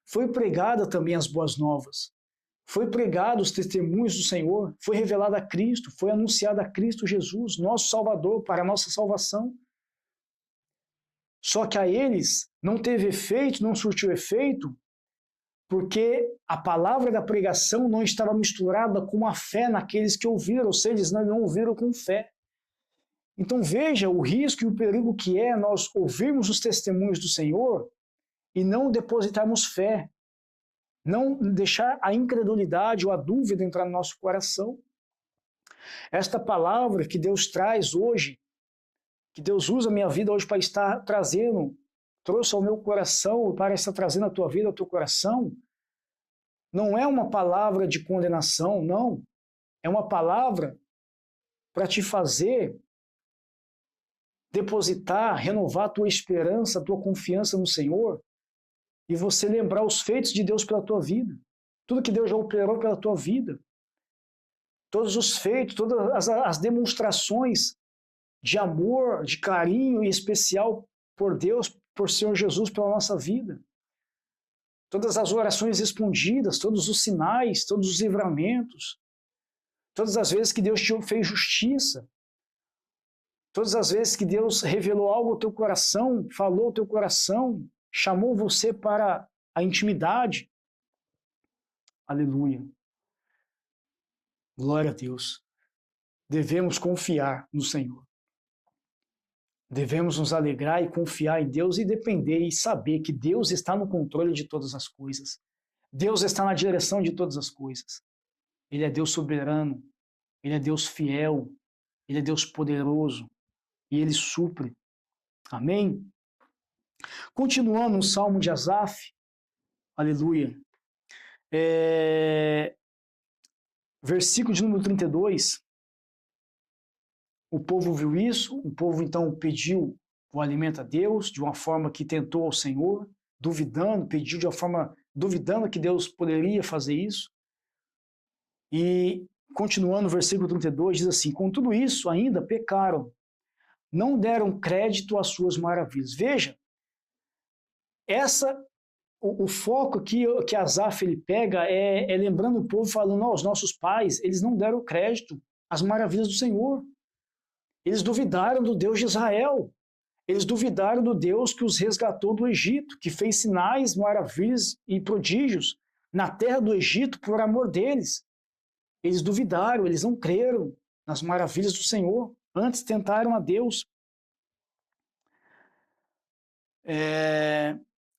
[SPEAKER 1] foi pregada também as boas novas, foi pregado os testemunhos do Senhor, foi revelado a Cristo, foi anunciado a Cristo Jesus, nosso Salvador, para a nossa salvação. Só que a eles não teve efeito, não surtiu efeito, porque a palavra da pregação não estava misturada com a fé naqueles que ouviram, ou seja, eles não ouviram com fé. Então veja o risco e o perigo que é nós ouvirmos os testemunhos do Senhor e não depositarmos fé, não deixar a incredulidade ou a dúvida entrar no nosso coração. Esta palavra que Deus traz hoje, que Deus usa a minha vida hoje para estar trouxe ao meu coração, para estar trazendo a tua vida ao teu coração, não é uma palavra de condenação, não. É uma palavra para te fazer depositar, renovar a tua esperança, a tua confiança no Senhor e você lembrar os feitos de Deus pela tua vida. Tudo que Deus já operou pela tua vida. Todos os feitos, todas as demonstrações de amor, de carinho e especial por Deus, por Senhor Jesus, pela nossa vida. Todas as orações respondidas, todos os sinais, todos os livramentos, todas as vezes que Deus te fez justiça, todas as vezes que Deus revelou algo ao teu coração, falou ao teu coração, chamou você para a intimidade. Aleluia. Glória a Deus. Devemos confiar no Senhor. Devemos nos alegrar e confiar em Deus e depender e saber que Deus está no controle de todas as coisas. Deus está na direção de todas as coisas. Ele é Deus soberano, Ele é Deus fiel, Ele é Deus poderoso e Ele supre. Amém? Continuando no Salmo de Asaf, aleluia, versículo de número 32, o povo viu isso, o povo então pediu o alimento a Deus, de uma forma que tentou ao Senhor, duvidando, pediu de uma forma, duvidando que Deus poderia fazer isso. E continuando o versículo 32, diz assim: com tudo isso ainda pecaram, não deram crédito às suas maravilhas. Veja, o foco que Asaf ele pega é lembrando o povo, falando: os nossos pais, eles não deram crédito às maravilhas do Senhor. Eles duvidaram do Deus de Israel. Eles duvidaram do Deus que os resgatou do Egito, que fez sinais, maravilhas e prodígios na terra do Egito por amor deles. Eles duvidaram, eles não creram nas maravilhas do Senhor. Antes tentaram a Deus.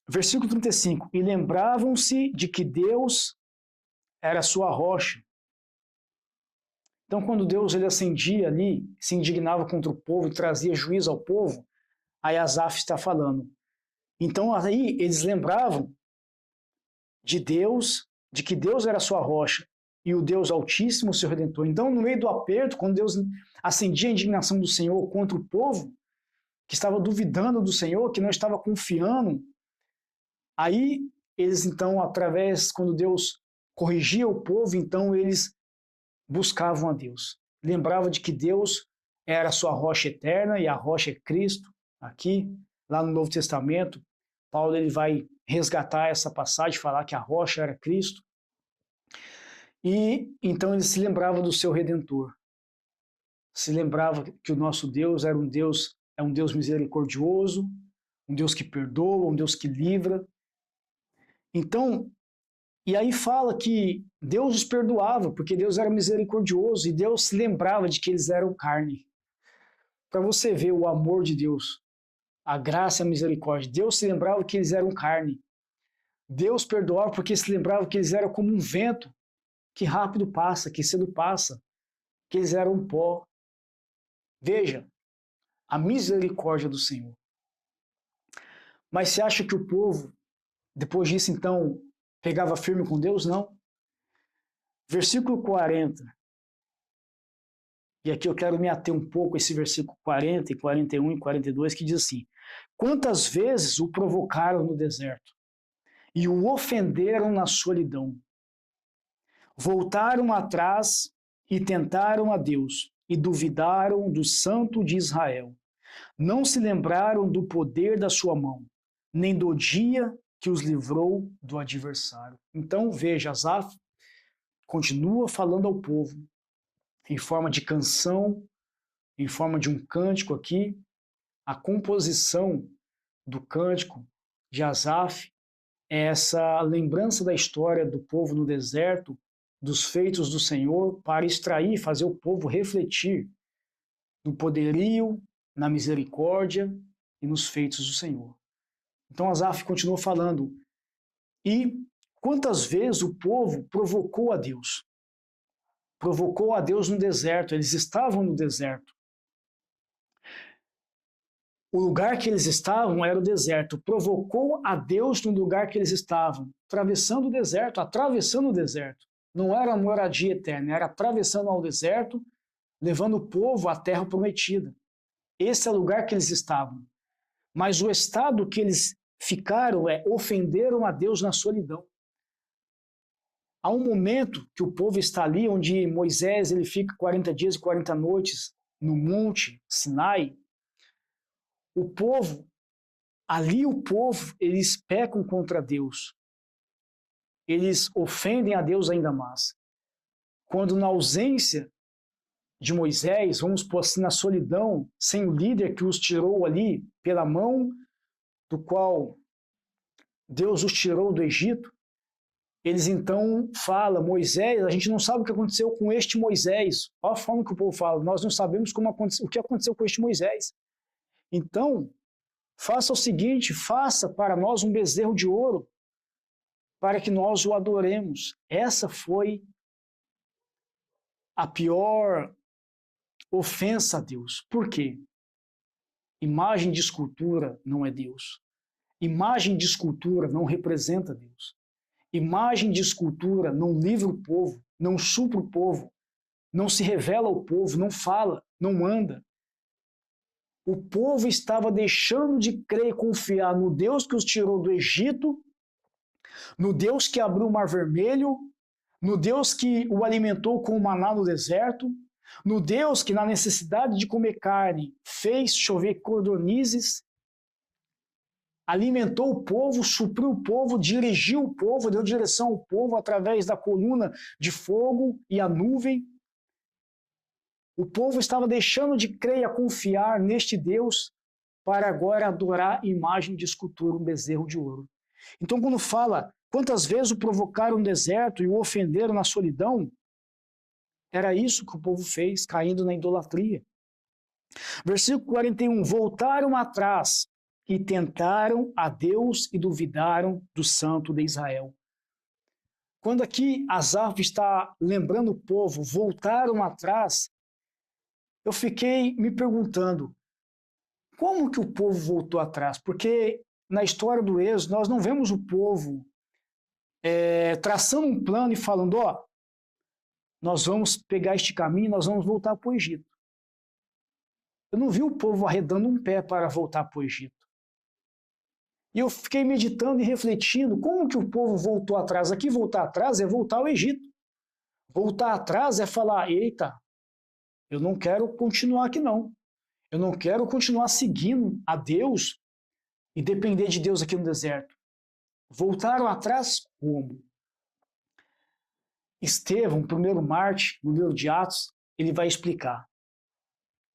[SPEAKER 1] Versículo 35. E lembravam-se de que Deus era a sua rocha. Então, quando Deus ele acendia ali, se indignava contra o povo e trazia juízo ao povo, aí Asaf está falando. Então, aí eles lembravam de Deus, de que Deus era a sua rocha e o Deus Altíssimo, o seu Redentor. Então, no meio do aperto, quando Deus acendia a indignação do Senhor contra o povo, que estava duvidando do Senhor, que não estava confiando, aí eles então, quando Deus corrigia o povo, então eles buscavam a Deus. Lembravam de que Deus era a sua rocha eterna e a rocha é Cristo. Aqui, lá no Novo Testamento, Paulo ele vai resgatar essa passagem, falar que a rocha era Cristo. E então eles se lembravam do seu Redentor. Se lembrava que o nosso Deus é um Deus misericordioso, um Deus que perdoa, um Deus que livra. Então, e aí fala que Deus os perdoava, porque Deus era misericordioso e Deus se lembrava de que eles eram carne. Para você ver o amor de Deus, a graça e a misericórdia. Deus se lembrava que eles eram carne. Deus perdoava porque se lembrava que eles eram como um vento que rápido passa, que cedo passa, que eles eram pó. Veja, a misericórdia do Senhor. Mas você acha que o povo, depois disso, então, pegava firme com Deus? Não. Versículo 40. E aqui eu quero me ater um pouco a esse versículo 40, e 41 e 42, que diz assim: quantas vezes o provocaram no deserto e o ofenderam na solidão. Voltaram atrás e tentaram a Deus e duvidaram do Santo de Israel. Não se lembraram do poder da sua mão, nem do dia que os livrou do adversário. Então, veja, Asaf continua falando ao povo em forma de canção, em forma de um cântico aqui. A composição do cântico de Asaf é essa lembrança da história do povo no deserto, dos feitos do Senhor, para extrair, fazer o povo refletir no poderio, na misericórdia e nos feitos do Senhor. Então Asaf continua falando. E quantas vezes o povo provocou a Deus? Provocou a Deus no deserto, eles estavam no deserto. O lugar que eles estavam era o deserto. Provocou a Deus no lugar que eles estavam, atravessando o deserto. Não era a moradia eterna, era atravessando ao deserto, levando o povo à terra prometida. Esse é o lugar que eles estavam. Mas o estado que eles ficaram ofenderam a Deus na solidão. Há um momento que o povo está ali, onde Moisés ele fica 40 dias e 40 noites no monte Sinai. O povo, eles pecam contra Deus. Eles ofendem a Deus ainda mais. Quando na ausência de Moisés, vamos pôr assim, na solidão, sem o líder que os tirou ali pela mão do qual Deus os tirou do Egito, eles então falam, Moisés, a gente não sabe o que aconteceu com este Moisés. Olha a forma que o povo fala, nós não sabemos o que aconteceu com este Moisés. Então, faça o seguinte, faça para nós um bezerro de ouro, para que nós o adoremos. Essa foi a pior ofensa a Deus. Por quê? Imagem de escultura não é Deus. Imagem de escultura não representa Deus. Imagem de escultura não livra o povo, não supra o povo, não se revela ao povo, não fala, não anda. O povo estava deixando de crer e confiar no Deus que os tirou do Egito, no Deus que abriu o Mar Vermelho, no Deus que o alimentou com o maná no deserto, no Deus que, na necessidade de comer carne, fez chover cordonizes, alimentou o povo, supriu o povo, dirigiu o povo, deu direção ao povo através da coluna de fogo e a nuvem. O povo estava deixando de crer e a confiar neste Deus para agora adorar imagem de escultura, um bezerro de ouro. Então, quando fala quantas vezes o provocaram no deserto e o ofenderam na solidão, era isso que o povo fez, caindo na idolatria. Versículo 41, voltaram atrás e tentaram a Deus e duvidaram do Santo de Israel. Quando aqui Asaf está lembrando o povo, voltaram atrás, eu fiquei me perguntando, como que o povo voltou atrás? Porque na história do Êxodo, nós não vemos o povo traçando um plano e falando, ó, nós vamos pegar este caminho e nós vamos voltar para o Egito. Eu não vi o povo arredando um pé para voltar para o Egito. E eu fiquei meditando e refletindo, como que o povo voltou atrás? Aqui voltar atrás é voltar ao Egito. Voltar atrás é falar, eita, eu não quero continuar aqui não. Eu não quero continuar seguindo a Deus e depender de Deus aqui no deserto. Voltaram atrás como? Estevão, primeiro Marte, no livro de Atos, ele vai explicar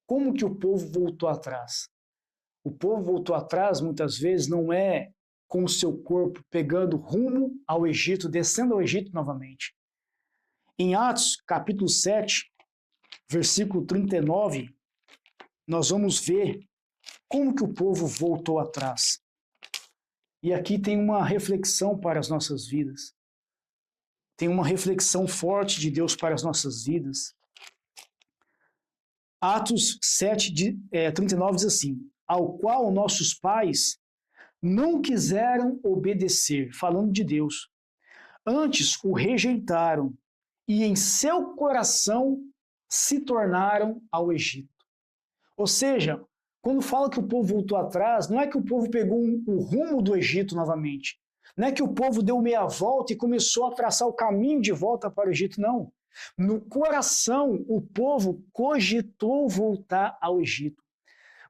[SPEAKER 1] como que o povo voltou atrás. O povo voltou atrás, muitas vezes, não é com o seu corpo pegando rumo ao Egito, descendo ao Egito novamente. Em Atos, capítulo 7, versículo 39, nós vamos ver como que o povo voltou atrás. E aqui tem uma reflexão para as nossas vidas. Tem uma reflexão forte de Deus para as nossas vidas. Atos 7, 39 diz assim, ao qual nossos pais não quiseram obedecer, falando de Deus. Antes o rejeitaram e em seu coração se tornaram ao Egito. Ou seja, quando fala que o povo voltou atrás, não é que o povo pegou o rumo do Egito novamente. Não é que o povo deu meia volta e começou a traçar o caminho de volta para o Egito, não. No coração, o povo cogitou voltar ao Egito.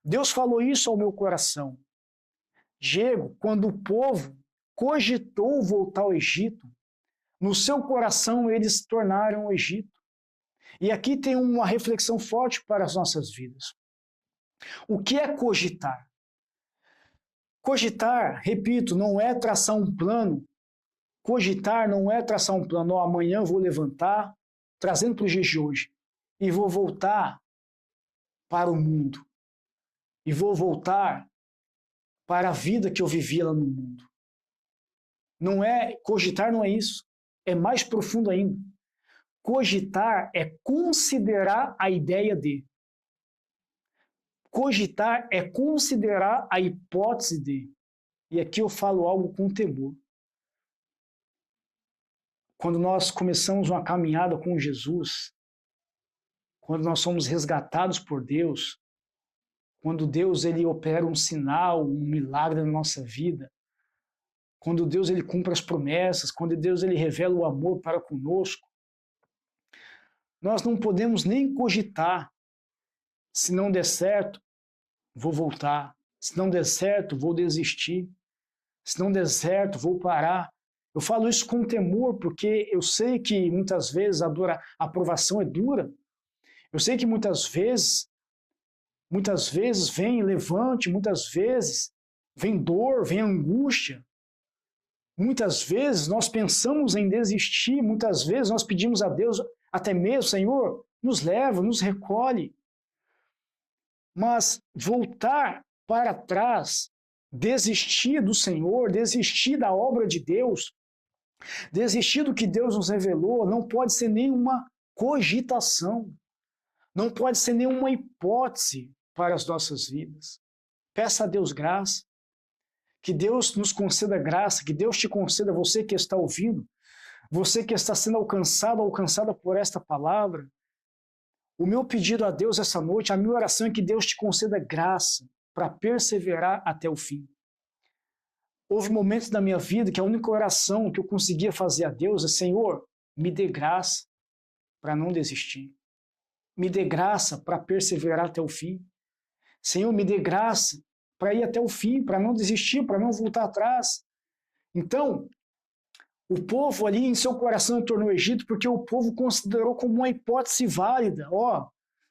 [SPEAKER 1] Deus falou isso ao meu coração. Diego, quando o povo cogitou voltar ao Egito, no seu coração eles se tornaram o Egito. E aqui tem uma reflexão forte para as nossas vidas. O que é cogitar? Cogitar, repito, não é traçar um plano. Cogitar não é traçar um plano. Oh, amanhã eu vou levantar, trazendo para os dias de hoje, e vou voltar para o mundo. E vou voltar para a vida que eu vivia lá no mundo. Não é, cogitar não é isso. É mais profundo ainda. Cogitar é considerar a ideia de. Cogitar é considerar a hipótese de. E aqui eu falo algo com temor. Quando nós começamos uma caminhada com Jesus, quando nós somos resgatados por Deus, quando Deus ele opera um sinal, um milagre na nossa vida, quando Deus ele cumpre as promessas, quando Deus ele revela o amor para conosco, nós não podemos nem cogitar, se não der certo, vou voltar, se não der certo, vou desistir, se não der certo, vou parar. Eu falo isso com temor, porque eu sei que muitas vezes a aprovação é dura, eu sei que muitas vezes vem levante, muitas vezes vem dor, vem angústia. Muitas vezes nós pensamos em desistir, muitas vezes nós pedimos a Deus, até mesmo, Senhor, nos leva, nos recolhe. Mas voltar para trás, desistir do Senhor, desistir da obra de Deus, desistir do que Deus nos revelou, não pode ser nenhuma cogitação, não pode ser nenhuma hipótese para as nossas vidas. Peça a Deus graça, que Deus nos conceda graça, que Deus te conceda, você que está ouvindo, você que está sendo alcançado, alcançada por esta palavra. O meu pedido a Deus essa noite, a minha oração é que Deus te conceda graça para perseverar até o fim. Houve momentos da minha vida que a única oração que eu conseguia fazer a Deus é: Senhor, me dê graça para não desistir. Me dê graça para perseverar até o fim. Senhor, me dê graça para ir até o fim, para não desistir, para não voltar atrás. Então, o povo ali em seu coração tornou o Egito porque o povo considerou como uma hipótese válida.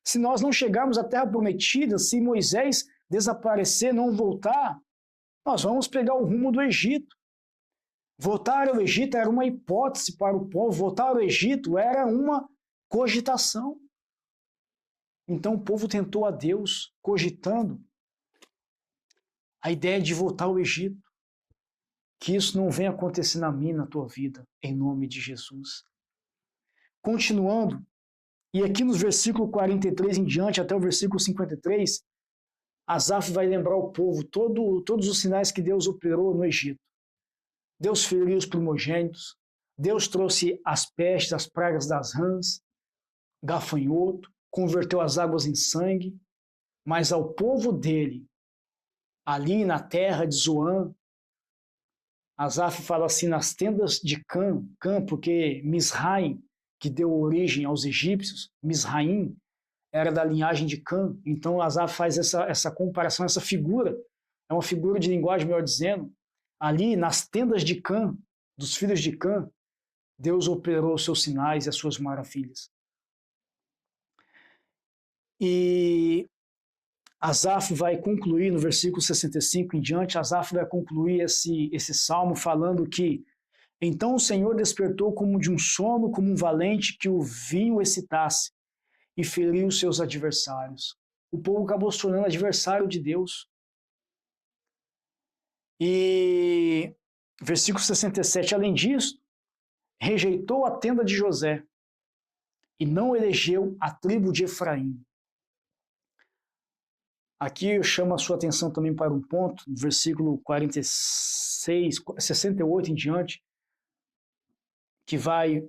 [SPEAKER 1] Se nós não chegarmos à Terra Prometida, se Moisés desaparecer, não voltar, nós vamos pegar o rumo do Egito. Voltar ao Egito era uma hipótese para o povo, voltar ao Egito era uma cogitação. Então o povo tentou a Deus, cogitando a ideia de voltar ao Egito. Que isso não venha acontecer na minha, na tua vida, em nome de Jesus. Continuando, e aqui nos versículos 43 em diante, até o versículo 53, Asaf vai lembrar o povo todos os sinais que Deus operou no Egito. Deus feriu os primogênitos, Deus trouxe as pestes, as pragas das rãs, gafanhoto, converteu as águas em sangue, mas ao povo dele, ali na terra de Zoan, Asaf fala assim, nas tendas de Cã, porque Misraim, que deu origem aos egípcios, Misraim era da linhagem de Cã, então Asaf faz essa comparação, essa figura, é uma figura de linguagem, melhor dizendo, ali nas tendas de Cã, dos filhos de Cã, Deus operou os seus sinais e as suas maravilhas. E Asaf vai concluir no versículo 65 em diante, Asaf vai concluir esse salmo falando que então o Senhor despertou como de um sono, como um valente que o vinho excitasse e feriu os seus adversários. O povo acabou se tornando adversário de Deus. E versículo 67, além disso, rejeitou a tenda de José e não elegeu a tribo de Efraim. Aqui eu chamo a sua atenção também para um ponto, no versículo 46, 68 em diante, que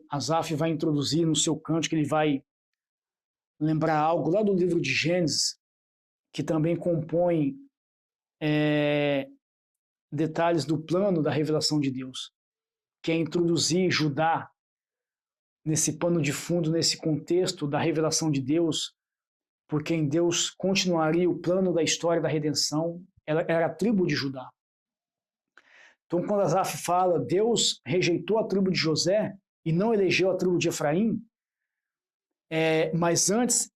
[SPEAKER 1] Asaf vai introduzir no seu cântico, ele vai lembrar algo lá do livro de Gênesis, que também compõe detalhes do plano da revelação de Deus, que é introduzir Judá nesse pano de fundo, nesse contexto da revelação de Deus, porque em Deus continuaria o plano da história da redenção, era a tribo de Judá. Então, quando Asaf fala, Deus rejeitou a tribo de José e não elegeu a tribo de Efraim, mas antes,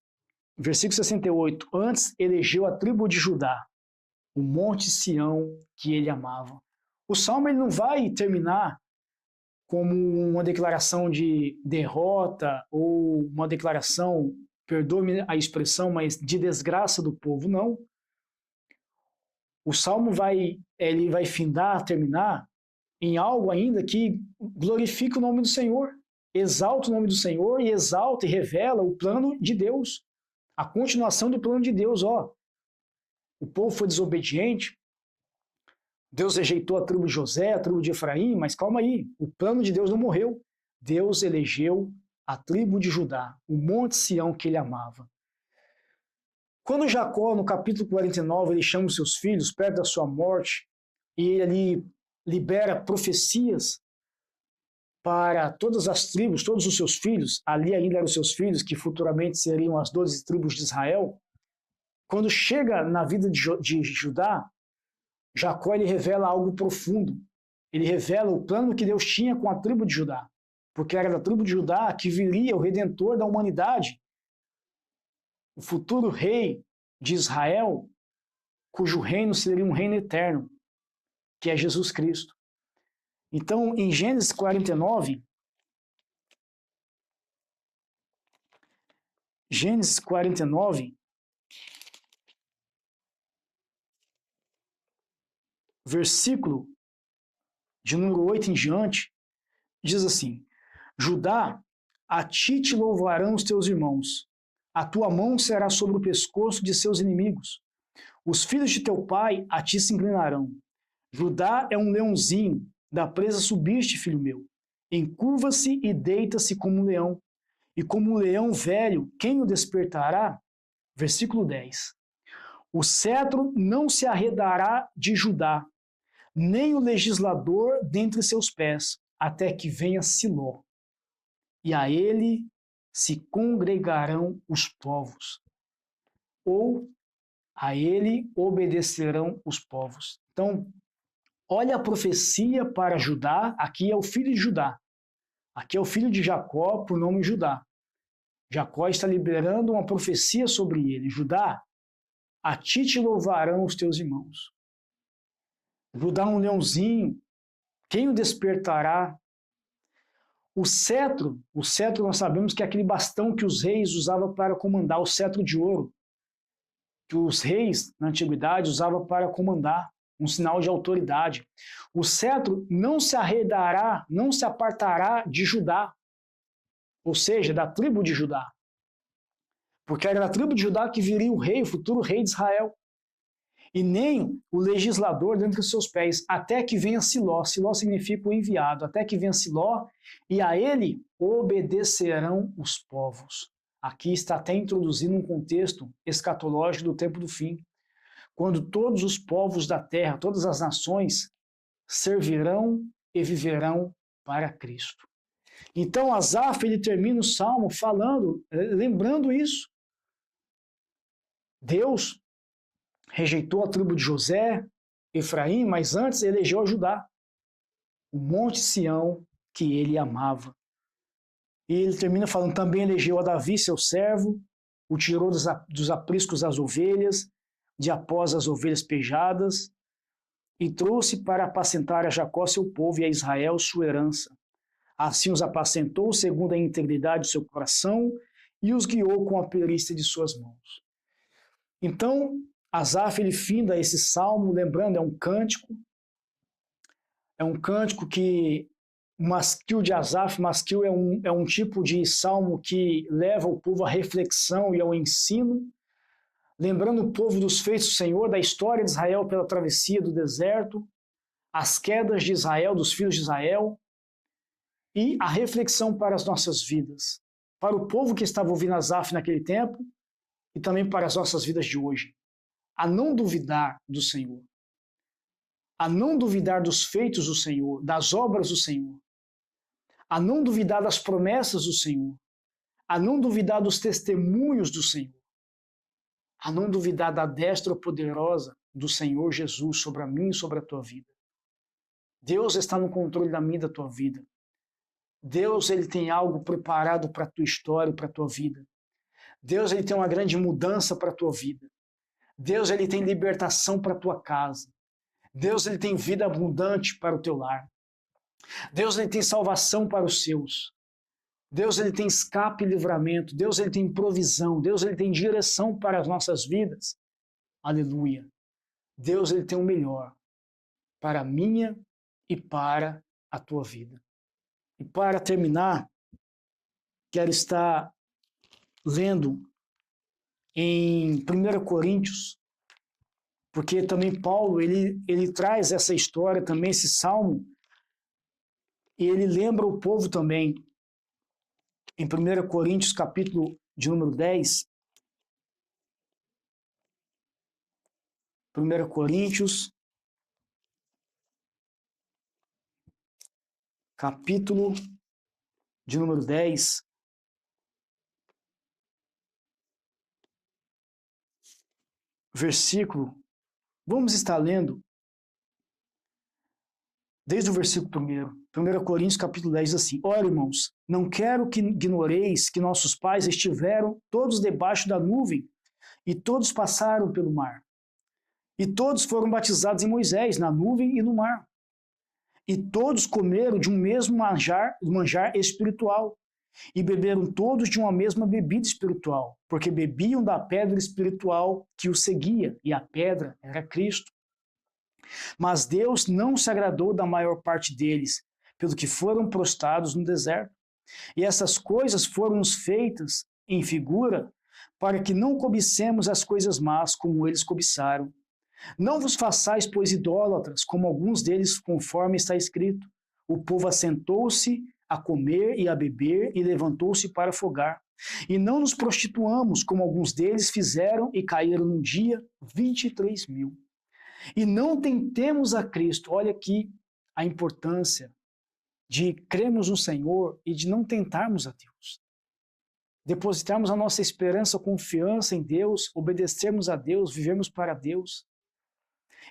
[SPEAKER 1] versículo 68, antes elegeu a tribo de Judá, o monte Sião que ele amava. O salmo ele não vai terminar como uma declaração de derrota ou uma declaração, perdoe-me a expressão, mas de desgraça do povo, não. O salmo vai terminar em algo ainda que glorifica o nome do Senhor, exalta o nome do Senhor e exalta e revela o plano de Deus, a continuação do plano de Deus. O povo foi desobediente, Deus rejeitou a tribo de José, a tribo de Efraim, mas calma aí, o plano de Deus não morreu. Deus elegeu a tribo de Judá, o monte Sião que ele amava. Quando Jacó, no capítulo 49, ele chama os seus filhos perto da sua morte, e ele ali libera profecias para todas as tribos, todos os seus filhos, ali ainda eram os seus filhos, que futuramente seriam as 12 tribos de Israel. Quando chega na vida de Judá, Jacó ele revela algo profundo. Ele revela o plano que Deus tinha com a tribo de Judá, porque era da tribo de Judá que viria o Redentor da humanidade, o futuro rei de Israel, cujo reino seria um reino eterno, que é Jesus Cristo. Então, em Gênesis 49, versículo de número 8 em diante, diz assim: Judá, a ti te louvarão os teus irmãos, a tua mão será sobre o pescoço de seus inimigos. Os filhos de teu pai a ti se inclinarão. Judá é um leãozinho, da presa subiste, filho meu. Encurva-se e deita-se como um leão. E como um leão velho, quem o despertará? Versículo 10. O cetro não se arredará de Judá, nem o legislador dentre seus pés, até que venha Siló. e a ele se congregarão os povos, ou a ele obedecerão os povos. Então, olha a profecia para Judá, aqui é o filho de Judá, aqui é o filho de Jacó, por nome Judá. Jacó está liberando uma profecia sobre ele. Judá, a ti te louvarão os teus irmãos. Judá é um leãozinho, quem o despertará? O cetro nós sabemos que é aquele bastão que os reis usavam para comandar, o cetro de ouro, que os reis na antiguidade usavam para comandar, um sinal de autoridade. O cetro não se arredará, não se apartará de Judá, ou seja, da tribo de Judá. Porque era da tribo de Judá que viria o rei, o futuro rei de Israel. E nem o legislador dentro dos seus pés, até que venha Siló. Siló significa o enviado. Até que venha Siló, e a ele obedecerão os povos. Aqui está até introduzindo um contexto escatológico do tempo do fim, quando todos os povos da terra, todas as nações, servirão e viverão para Cristo. Então, Asaf, ele termina o Salmo falando, lembrando isso. Deus rejeitou a tribo de José, Efraim, mas antes elegeu a Judá, o monte Sião que ele amava. E ele termina falando, também elegeu a Davi, seu servo, o tirou dos apriscos das ovelhas, de após as ovelhas pejadas, e trouxe para apacentar a Jacó, seu povo, e a Israel, sua herança. Assim os apacentou segundo a integridade do seu coração e os guiou com a perícia de suas mãos. Então, Asaf, ele finda esse salmo, lembrando, é um cântico que o masquil de Asaf, masquil é um tipo de salmo que leva o povo à reflexão e ao ensino, lembrando o povo dos feitos do Senhor, da história de Israel pela travessia do deserto, as quedas de Israel, dos filhos de Israel, e a reflexão para as nossas vidas, para o povo que estava ouvindo Asaf naquele tempo e também para as nossas vidas de hoje. A não duvidar do Senhor, a não duvidar dos feitos do Senhor, das obras do Senhor, a não duvidar das promessas do Senhor, a não duvidar dos testemunhos do Senhor, a não duvidar da destra poderosa do Senhor Jesus sobre a mim e sobre a tua vida. Deus está no controle da minha e da tua vida. Deus, ele tem algo preparado para a tua história e para a tua vida. Deus, ele tem uma grande mudança para a tua vida. Deus, ele tem libertação para a tua casa. Deus, ele tem vida abundante para o teu lar. Deus, ele tem salvação para os seus. Deus, ele tem escape e livramento. Deus, ele tem provisão. Deus, ele tem direção para as nossas vidas. Aleluia. Deus, ele tem o melhor para a minha e para a tua vida. E para terminar, quero estar lendo em 1 Coríntios, porque também Paulo, ele traz essa história também, esse salmo, e ele lembra o povo também. Em 1 Coríntios, capítulo de número 10, 1 Coríntios, capítulo de número 10, versículo, vamos estar lendo desde o versículo 1. 1 Coríntios, capítulo 10, diz assim: Ora, irmãos, não quero que ignoreis que nossos pais estiveram todos debaixo da nuvem, e todos passaram pelo mar. E todos foram batizados em Moisés, na nuvem e no mar. E todos comeram de um mesmo manjar espiritual, e beberam todos de uma mesma bebida espiritual, porque bebiam da pedra espiritual que os seguia, e a pedra era Cristo. Mas Deus não se agradou da maior parte deles, pelo que foram prostrados no deserto. E essas coisas foram-nos feitas em figura, para que não cobicemos as coisas más como eles cobiçaram. Não vos façais, pois, idólatras, como alguns deles, conforme está escrito. O povo assentou-se a comer e a beber e levantou-se para afogar. E não nos prostituamos, como alguns deles fizeram e caíram num dia 23.000. E não tentemos a Cristo. Olha aqui a importância de crermos no Senhor e de não tentarmos a Deus. Depositarmos a nossa esperança, confiança em Deus, obedecermos a Deus, vivermos para Deus.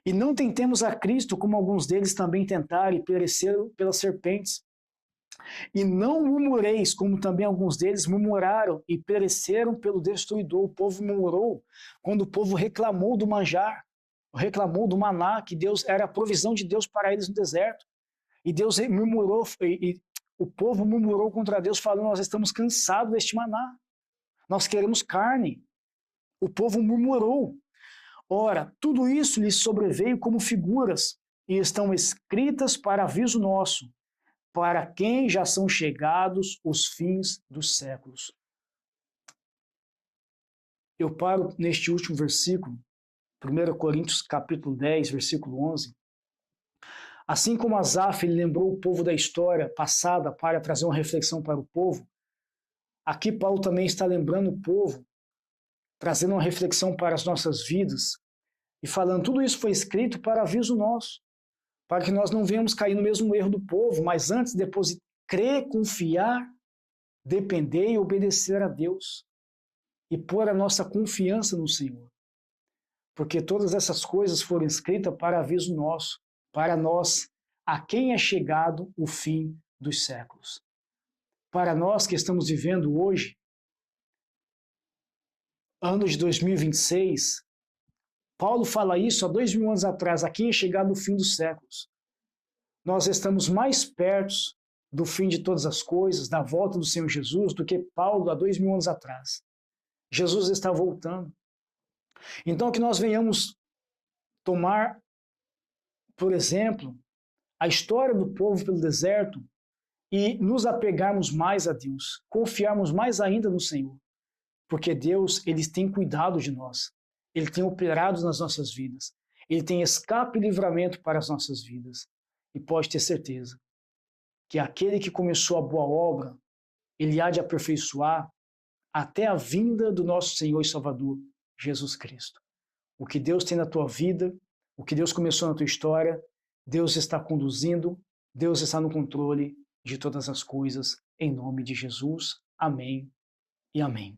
[SPEAKER 1] E não tentemos a Cristo como alguns deles também tentaram e pereceram pelas serpentes. E não murmureis, como também alguns deles murmuraram e pereceram pelo destruidor. O povo murmurou quando o povo reclamou do manjar, reclamou do maná, que Deus era a provisão de Deus para eles no deserto. E Deus murmurou, e o povo murmurou contra Deus, falando: nós estamos cansados deste maná, nós queremos carne. O povo murmurou. Ora, tudo isso lhes sobreveio como figuras, e estão escritas para aviso nosso, para quem já são chegados os fins dos séculos. Eu paro neste último versículo, 1 Coríntios capítulo 10, versículo 11. Assim como Asaf lembrou o povo da história passada para trazer uma reflexão para o povo, aqui Paulo também está lembrando o povo, trazendo uma reflexão para as nossas vidas e falando: tudo isso foi escrito para aviso nosso, para que nós não venhamos cair no mesmo erro do povo, mas antes depois crer, confiar, depender e obedecer a Deus e pôr a nossa confiança no Senhor. Porque todas essas coisas foram escritas para aviso nosso, para nós, a quem é chegado o fim dos séculos. Para nós que estamos vivendo hoje, ano de 2026, Paulo fala isso há 2000 anos atrás, a quem é chegado o fim dos séculos. Nós estamos mais perto do fim de todas as coisas, da volta do Senhor Jesus, do que Paulo há 2000 anos atrás. Jesus está voltando. Então, que nós venhamos tomar, por exemplo, a história do povo pelo deserto e nos apegarmos mais a Deus, confiarmos mais ainda no Senhor, porque Deus, Ele tem cuidado de nós, Ele tem operado nas nossas vidas, Ele tem escape e livramento para as nossas vidas. E pode ter certeza que aquele que começou a boa obra, Ele há de aperfeiçoar até a vinda do nosso Senhor e Salvador, Jesus Cristo. O que Deus tem na tua vida, o que Deus começou na tua história, Deus está conduzindo, Deus está no controle de todas as coisas, em nome de Jesus. Amém e amém.